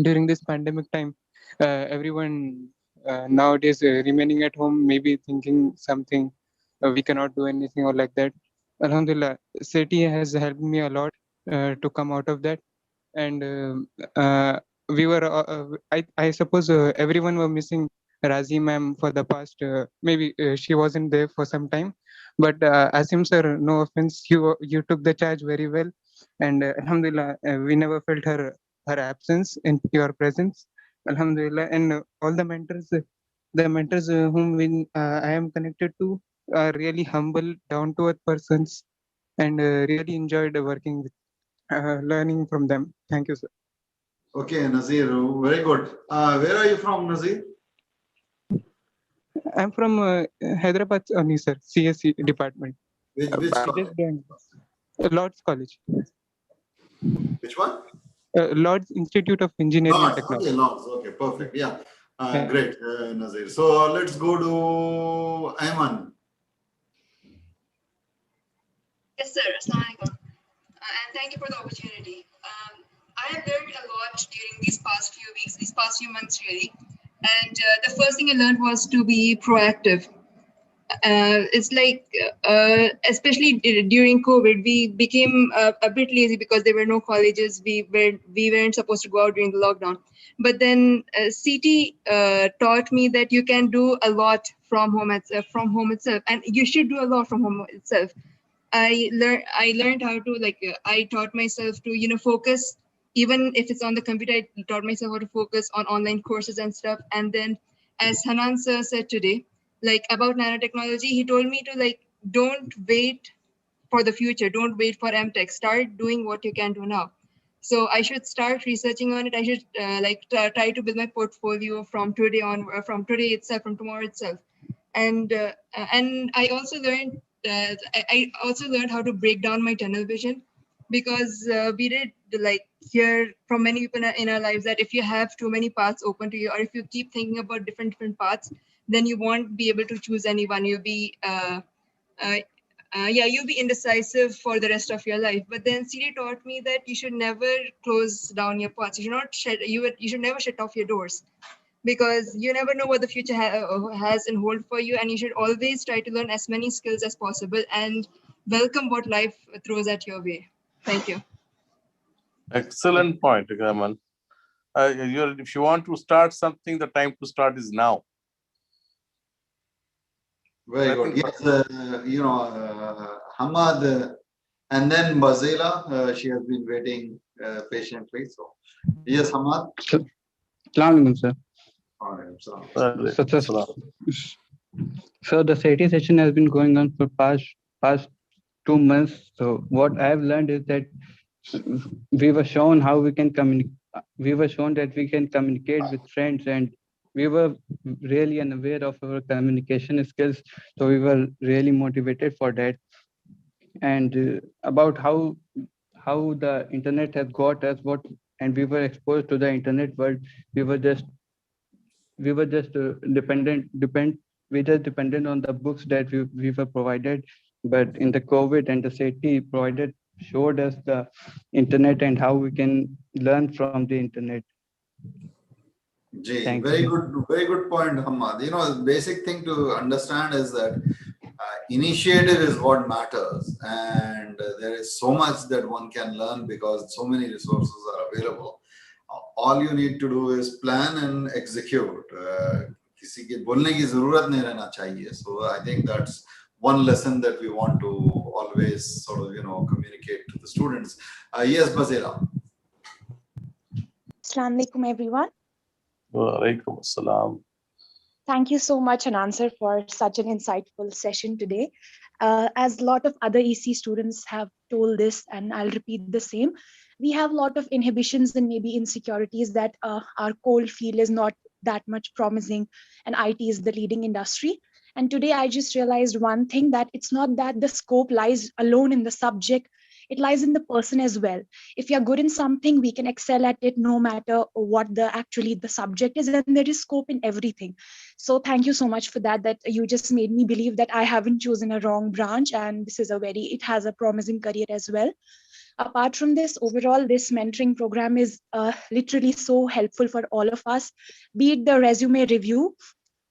during this pandemic time, everyone nowadays remaining at home, maybe thinking something, we cannot do anything or like that. Alhamdulillah, SETI has helped me a lot to come out of that. And we were I suppose everyone were missing Razi ma'am for the past, maybe she wasn't there for some time, but Asim sir, no offense, you took the charge very well, and alhamdulillah, we never felt her absence in your presence, alhamdulillah. And all the mentors whom I am connected to are really humble, down to earth persons, and really enjoyed working with, learning from them. Thank you, sir. Okay, Nazir, very good. Where are you from, Nazir? I'm from Hyderabad only, sir. CSE department. Which college? Lord's College. Which one? Lord's Institute of Engineering and Lords. Technology. Okay, Lords. Okay, perfect. Yeah. Great, Nazir. So let's go to Ayman. Yes, sir. Assalamu alaikum. And thank you for the opportunity. I have learned a lot during these past few weeks, these past few months, really. And the first thing I learned was to be proactive. It's like, especially during COVID, we became a bit lazy because there were no colleges. We weren't supposed to go out during the lockdown. But then CT taught me that you can do a lot from home itself, and you should do a lot from home itself. I learned how to I taught myself to focus, even if it's on the computer. I taught myself how to focus on online courses and stuff. And then, as Hannan sir said today, about nanotechnology, he told me to don't wait for the future, don't wait for MTech, start doing what you can do now. So I should start researching on it. I should try to build my portfolio from today on, from today itself, from tomorrow itself. And I also learned I also learned how to break down my tunnel vision, because we did hear from many people in our lives that if you have too many paths open to you, or if you keep thinking about different paths, then you won't be able to choose anyone. You'll be you'll be indecisive for the rest of your life. But then CD taught me that you should never close down your paths. You should never shut off your doors, because you never know what the future has in hold for you, and you should always try to learn as many skills as possible and welcome what life throws at your way. Thank you. Excellent point, Raman. If you want to start something, the time to start is now. Very good. Yes, Hamad, and then Bazela, she has been waiting patiently. So, yes, Hamad. Assalamualaikum, sir. So the SETI session has been going on for past 2 months. So what I have learned is that we were shown how we can communicate. We were shown that we can communicate with friends, and we were really unaware of our communication skills. So we were really motivated for that. And about how the internet has got us, and we were exposed to the internet world. We were just dependent on the books that we were provided. But in the COVID, and the SETI showed us the internet and how we can learn from the internet. Very good point, Hamad. The basic thing to understand is that Initiative is what matters, and there is so much that one can learn because so many resources are available. All you need to do is plan and execute. किसी के बोलने की जरूरत नहीं रहना चाहिए. So I think that's one lesson that we want to always sort of communicate to the students. Yes, Basira. Assalamu alaikum, everyone. Wa alaikum assalam. Thank you so much, Hannan sir, for such an insightful session today. As a lot of other EC students have told this, and I'll repeat the same, we have a lot of inhibitions and maybe insecurities that our cold field is not that much promising and IT is the leading industry. And today I just realized one thing, that it's not that the scope lies alone in the subject, it lies in the person as well. If you're good in something, we can excel at it no matter what the subject is, and there is scope in everything. So thank you so much for that you just made me believe that I haven't chosen a wrong branch, and this is it has a promising career as well. Apart from this, overall, this mentoring program is literally so helpful for all of us, be it the resume review.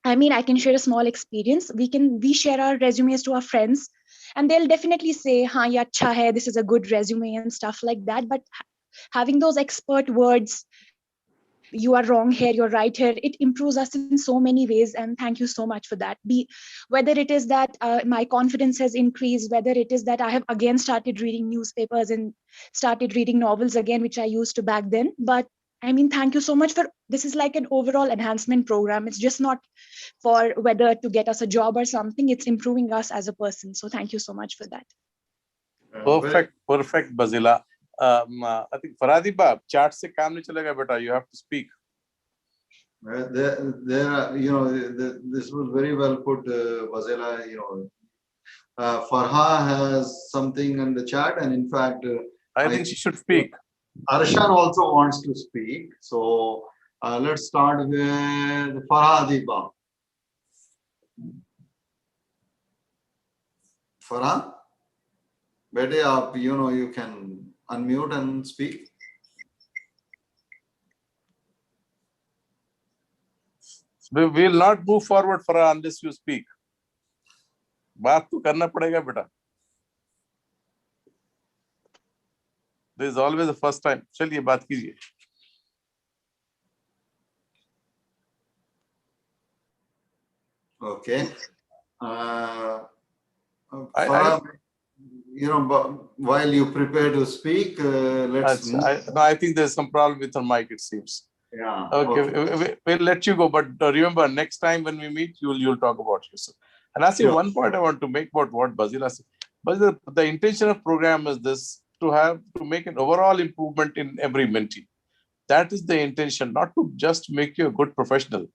I mean, I can share a small experience. We share our resumes to our friends, and they'll definitely say, "Ha, ye acha hai, this is a good resume," and stuff like that. But having those expert words, you are wrong here, you're right here, it improves us in so many ways. And thank you so much for that. Whether it is that my confidence has increased, whether it is that I have again started reading newspapers and started reading novels again, which I used to back then. But I mean, thank you so much for this. Is like an overall enhancement program. It's just not for whether to get us a job or something, it's improving us as a person. So thank you so much for that. Perfect, Basila. I think Farhadi Bab, chat se kaam nahi chalega beta. You have to speak. There are, this was very well put, Basila. Farha has something in the chat, and in fact, I think she should speak. Arshan also wants to speak. So let's start with Farhadi Bab. Farha, bete aap, you can unmute and speak. We will not move forward, Farha, unless you speak. बात तो करना पड़ेगा बेटा. This is always the first time. चलिए बात कीजिए. Okay. Farha, while you prepare to speak, let's move. I think there's some problem with her mic, it seems. Yeah. Okay. We'll let you go, but remember, next time when we meet, you'll talk about yourself. And I see one point I want to make about what Basila said. But the intention of program is this, to make an overall improvement in every mentee. That is the intention, not to just make you a good professional,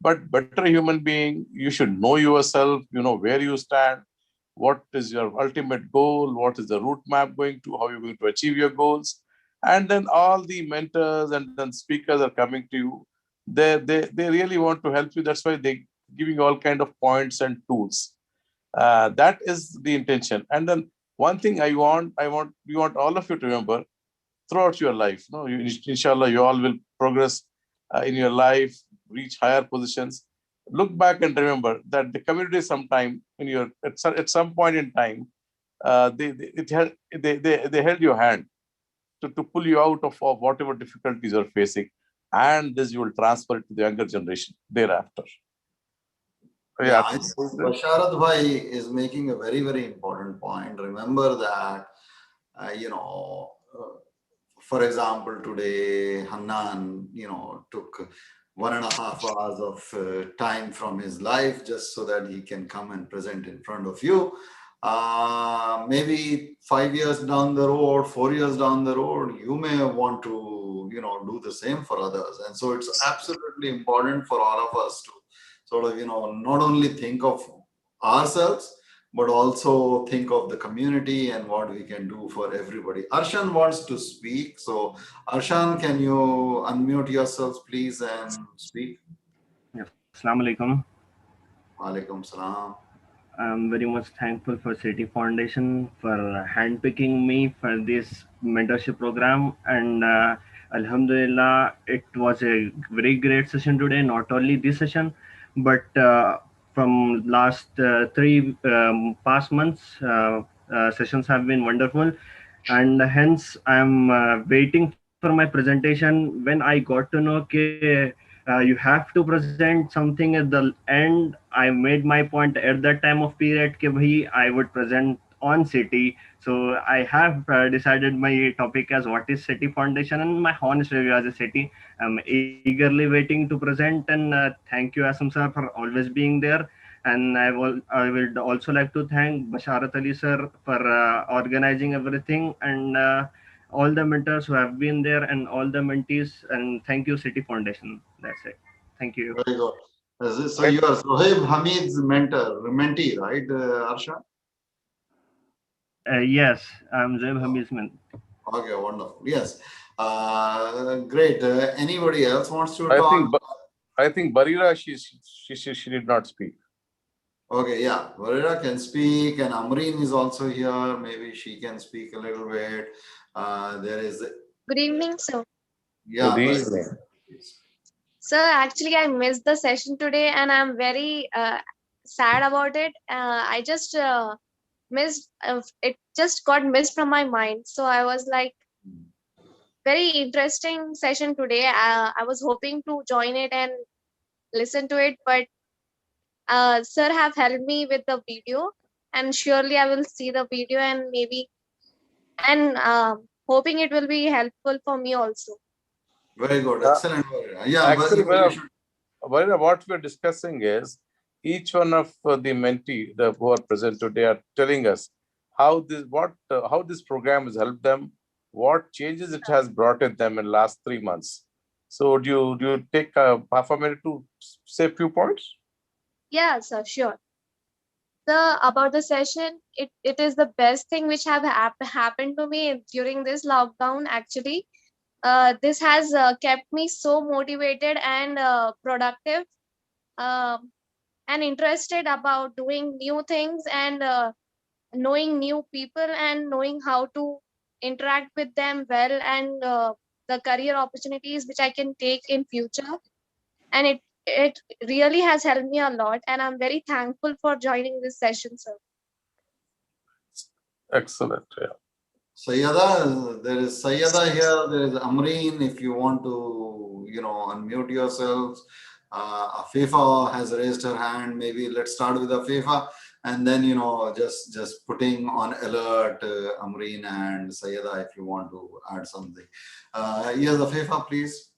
but better human being. You should know yourself, where you stand, what is your ultimate goal, what is the route map going to, how you're going to achieve your goals. And then all the mentors and then speakers are coming to you. They really want to help you. That's why they're giving all kind of points and tools. That is the intention. And then one thing we want all of you to remember throughout your life. Inshallah, you all will progress in your life, reach higher positions. Look back and remember that the community sometime at some point in time, they held your hand to pull you out of whatever difficulties you're facing, and this you will transfer it to the younger generation thereafter. Yeah, I think Basharat Bhai is making a very, very important point. Remember that, for example, today Hannan, took 1.5 hours of time from his life just so that he can come and present in front of you. Maybe 5 years down the road, 4 years down the road, you may want to, do the same for others. And so it's absolutely important for all of us to sort of, not only think of ourselves, but also think of the community and what we can do for everybody. Arshan wants to speak. So Arshan, can you unmute yourselves, please, and speak? Yes. Assalamu alaikum. Walaikum salam. I'm very much thankful for City Foundation for handpicking me for this mentorship program, and Alhamdulillah, it was a very great session today. Not only this session, but from last three past months. Sessions have been wonderful, and hence I'm waiting for my presentation. When I got to know you have to present something at the end, I made my point at that time of period कि भाई I would present on city. So I have decided my topic as what is city foundation and my honest review as a city. I'm eagerly waiting to present, and thank you Asam sir for always being there. And I would also like to thank Basharat Ali sir for organizing everything, and all the mentors who have been there and all the mentees, and thank you City Foundation. That's it. Thank you. Very good. So you are Sohaib Hamid's mentee, right, Arsha? Yes, I'm Zoeb Hamid's mentee. Okay, wonderful. Yes. Great. Anybody else wants to I talk? think Barira, she did not speak. Okay, yeah. Barira can speak, and Amreen is also here. Maybe she can speak a little bit. There is. Good evening, sir. Yeah. Good evening. Sir, actually, I missed the session today, and I'm very sad about it. I just missed it. Just got missed from my mind. So I was like, very interesting session today. I was hoping to join it and listen to it, but sir have helped me with the video, and surely I will see the video and maybe and hoping it will be helpful for me also. Very good. Excellent. Yeah. Actually, what we're discussing is each one of the mentee who are present today are telling us how this program has helped them, what changes it has brought in them in the last 3 months. So do you take half a minute to say a few points? Yeah, sir, sure. So about the session, it is the best thing which have happened to me during this lockdown. Actually, this has kept me so motivated and productive, and interested about doing new things and knowing new people and knowing how to interact with them well, and the career opportunities which I can take in future. And it really has helped me a lot, and I'm very thankful for joining this session, sir. Excellent. Yeah. Sayyada, there is Sayyada here. There is Amreen. If you want to, unmute yourselves. Afifa has raised her hand. Maybe let's start with Afifa, and then just putting on alert Amreen and Sayyada if you want to add something. Yes, Afifa, please.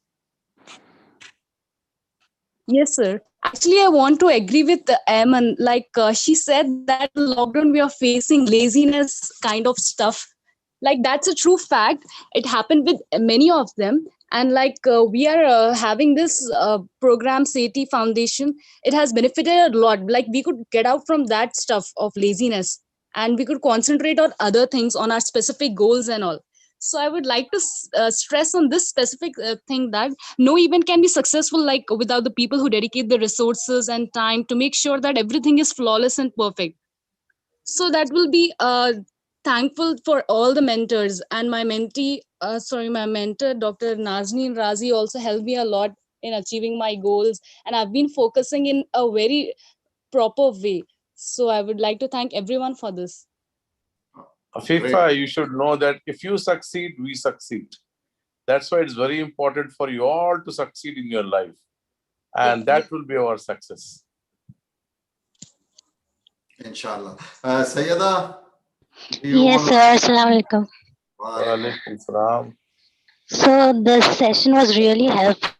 Yes, sir. Actually, I want to agree with Eamon. Like she said that lockdown we are facing laziness kind of stuff. Like that's a true fact. It happened with many of them. And like we are having this program, CETI Foundation, it has benefited a lot. Like we could get out from that stuff of laziness, and we could concentrate on other things, on our specific goals and all. So I would like to stress on this specific thing that no event can be successful like without the people who dedicate the resources and time to make sure that everything is flawless and perfect. So that will be thankful for all the mentors, and my mentee, my mentor, Dr. Nazneen Razi, also helped me a lot in achieving my goals, and I've been focusing in a very proper way. So I would like to thank everyone for this. Afifa, you should know that if you succeed, we succeed. That's why it's very important for you all to succeed in your life. And that will be our success. Inshallah. Sayyada? Yes, sir. Assalamu alaikum. Walaikum salam. So the session was really helpful.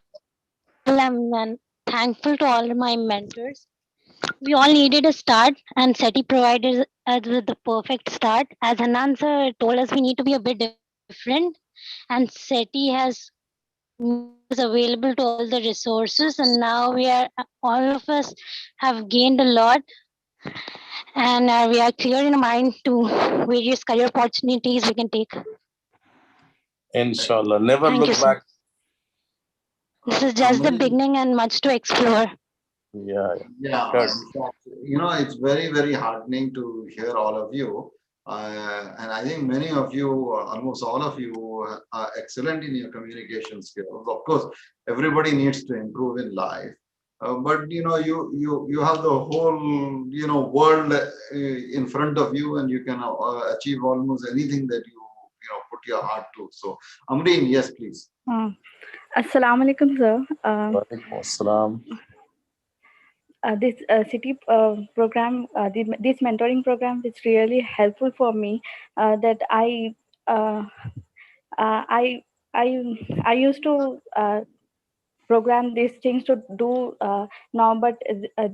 I'm thankful to all my mentors. We all needed a start, and SETI provided us with the perfect start. As Hannan sir told us, we need to be a bit different, and SETI has available to all the resources, and now all of us have gained a lot, and we are clear in mind to various career opportunities we can take. Inshallah, never Thank look you, back. This is just the beginning and much to explore. Yeah. It's very, very heartening to hear all of you. And I think many of you, almost all of you, are excellent in your communication skills. Of course, everybody needs to improve in life. But you have the whole world in front of you, and you can achieve almost anything that you put your heart to. So Amreen, yes, please. Assalamu alaikum, sir. Walaikum assalam. This city program, this mentoring program is really helpful for me. That uh, I I used to program these things to do now, but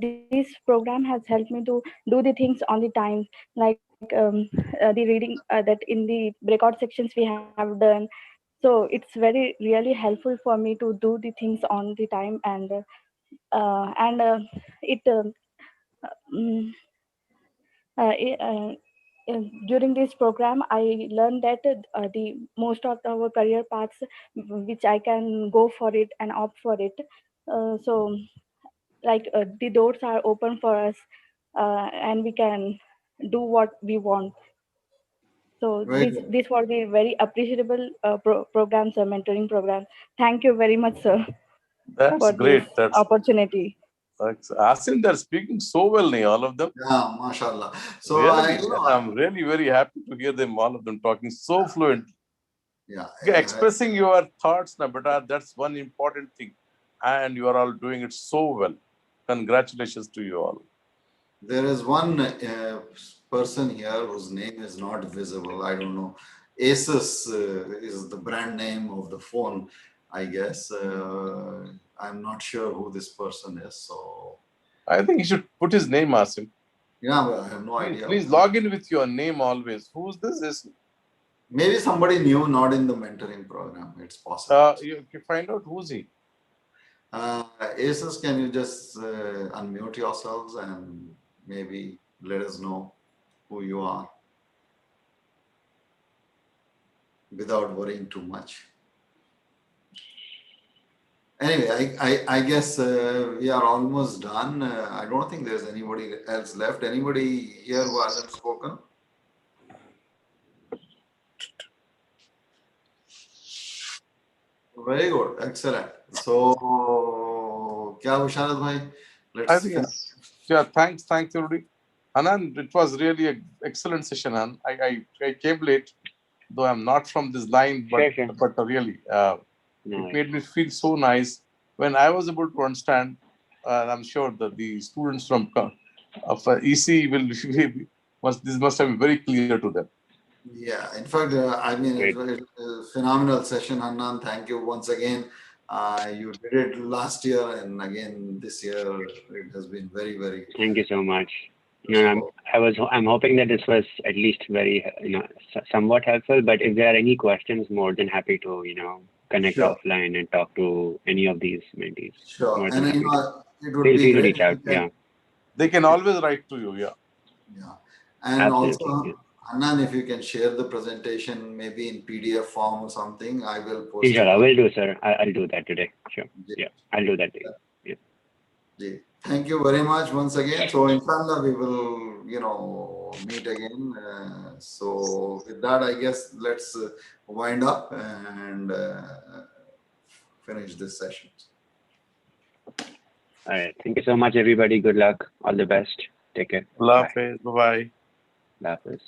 this program has helped me to do the things on the time, like the reading that in the breakout sections we have done. So it's very really helpful for me to do the things on the time, and it mm, it, during this program I learned that the most of our career paths which I can go for it and opt for it. So like the doors are open for us, and we can do what we want. So Very this good. this was the very appreciable programs, mentoring program. Thank you very much, sir, That's for this great. opportunity. Asim, they're speaking so well, all of them. Yeah, mashallah. So Really, I'm really very happy to hear them, all of them talking so fluently. Yeah, expressing your thoughts, but that's one important thing, and you are all doing it so well. Congratulations to you all. There is one person here whose name is not visible. I don't know. ECE is the brand name of the phone, I guess. I'm not sure who this person is. So I think you should put his name, Asim. yeah, but I have no idea. Please log in with your name always. Who's this? Maybe somebody new, not in the mentoring program. It's possible. You find out who's he. ECE, can you just unmute yourselves and maybe let us know who you are without worrying too much. Anyway, I guess we are almost done. I don't think there's anybody else left. Anybody here who hasn't spoken? Very good. Excellent. So, kya Visharad bhai? I think yeah, thanks everybody. Hannan, it was really an excellent session, Han. I came late, though I'm not from this line, but really, it made me feel so nice when I was able to understand. I'm sure that the students from of ECE this must have been very clear to them. Yeah, in fact, I mean, it was a phenomenal session, Hannan. Thank you once again. You did it last year, and again this year. It has been very, very. Thank you so much. I'm hoping that this was at least very, somewhat helpful. But if there are any questions, more than happy to, connect offline and talk to any of these mentees. Sure, More and than happy it would Feel be free to great reach out. Yeah. They can always write to you. Yeah. Yeah, and Absolutely, also, Hannan, if you can share the presentation maybe in PDF form or something, I will post Sure, it. I will do, sir. I'll do that today. Sure. Yeah, I'll do that today. Yeah. Thank you very much once again. So inshallah, we will, meet again. So with that, I guess let's wind up and finish this session. All right. Thank you so much, everybody. Good luck. All the best. Take care. Allah Hafiz. Bye-bye. Allah Hafiz.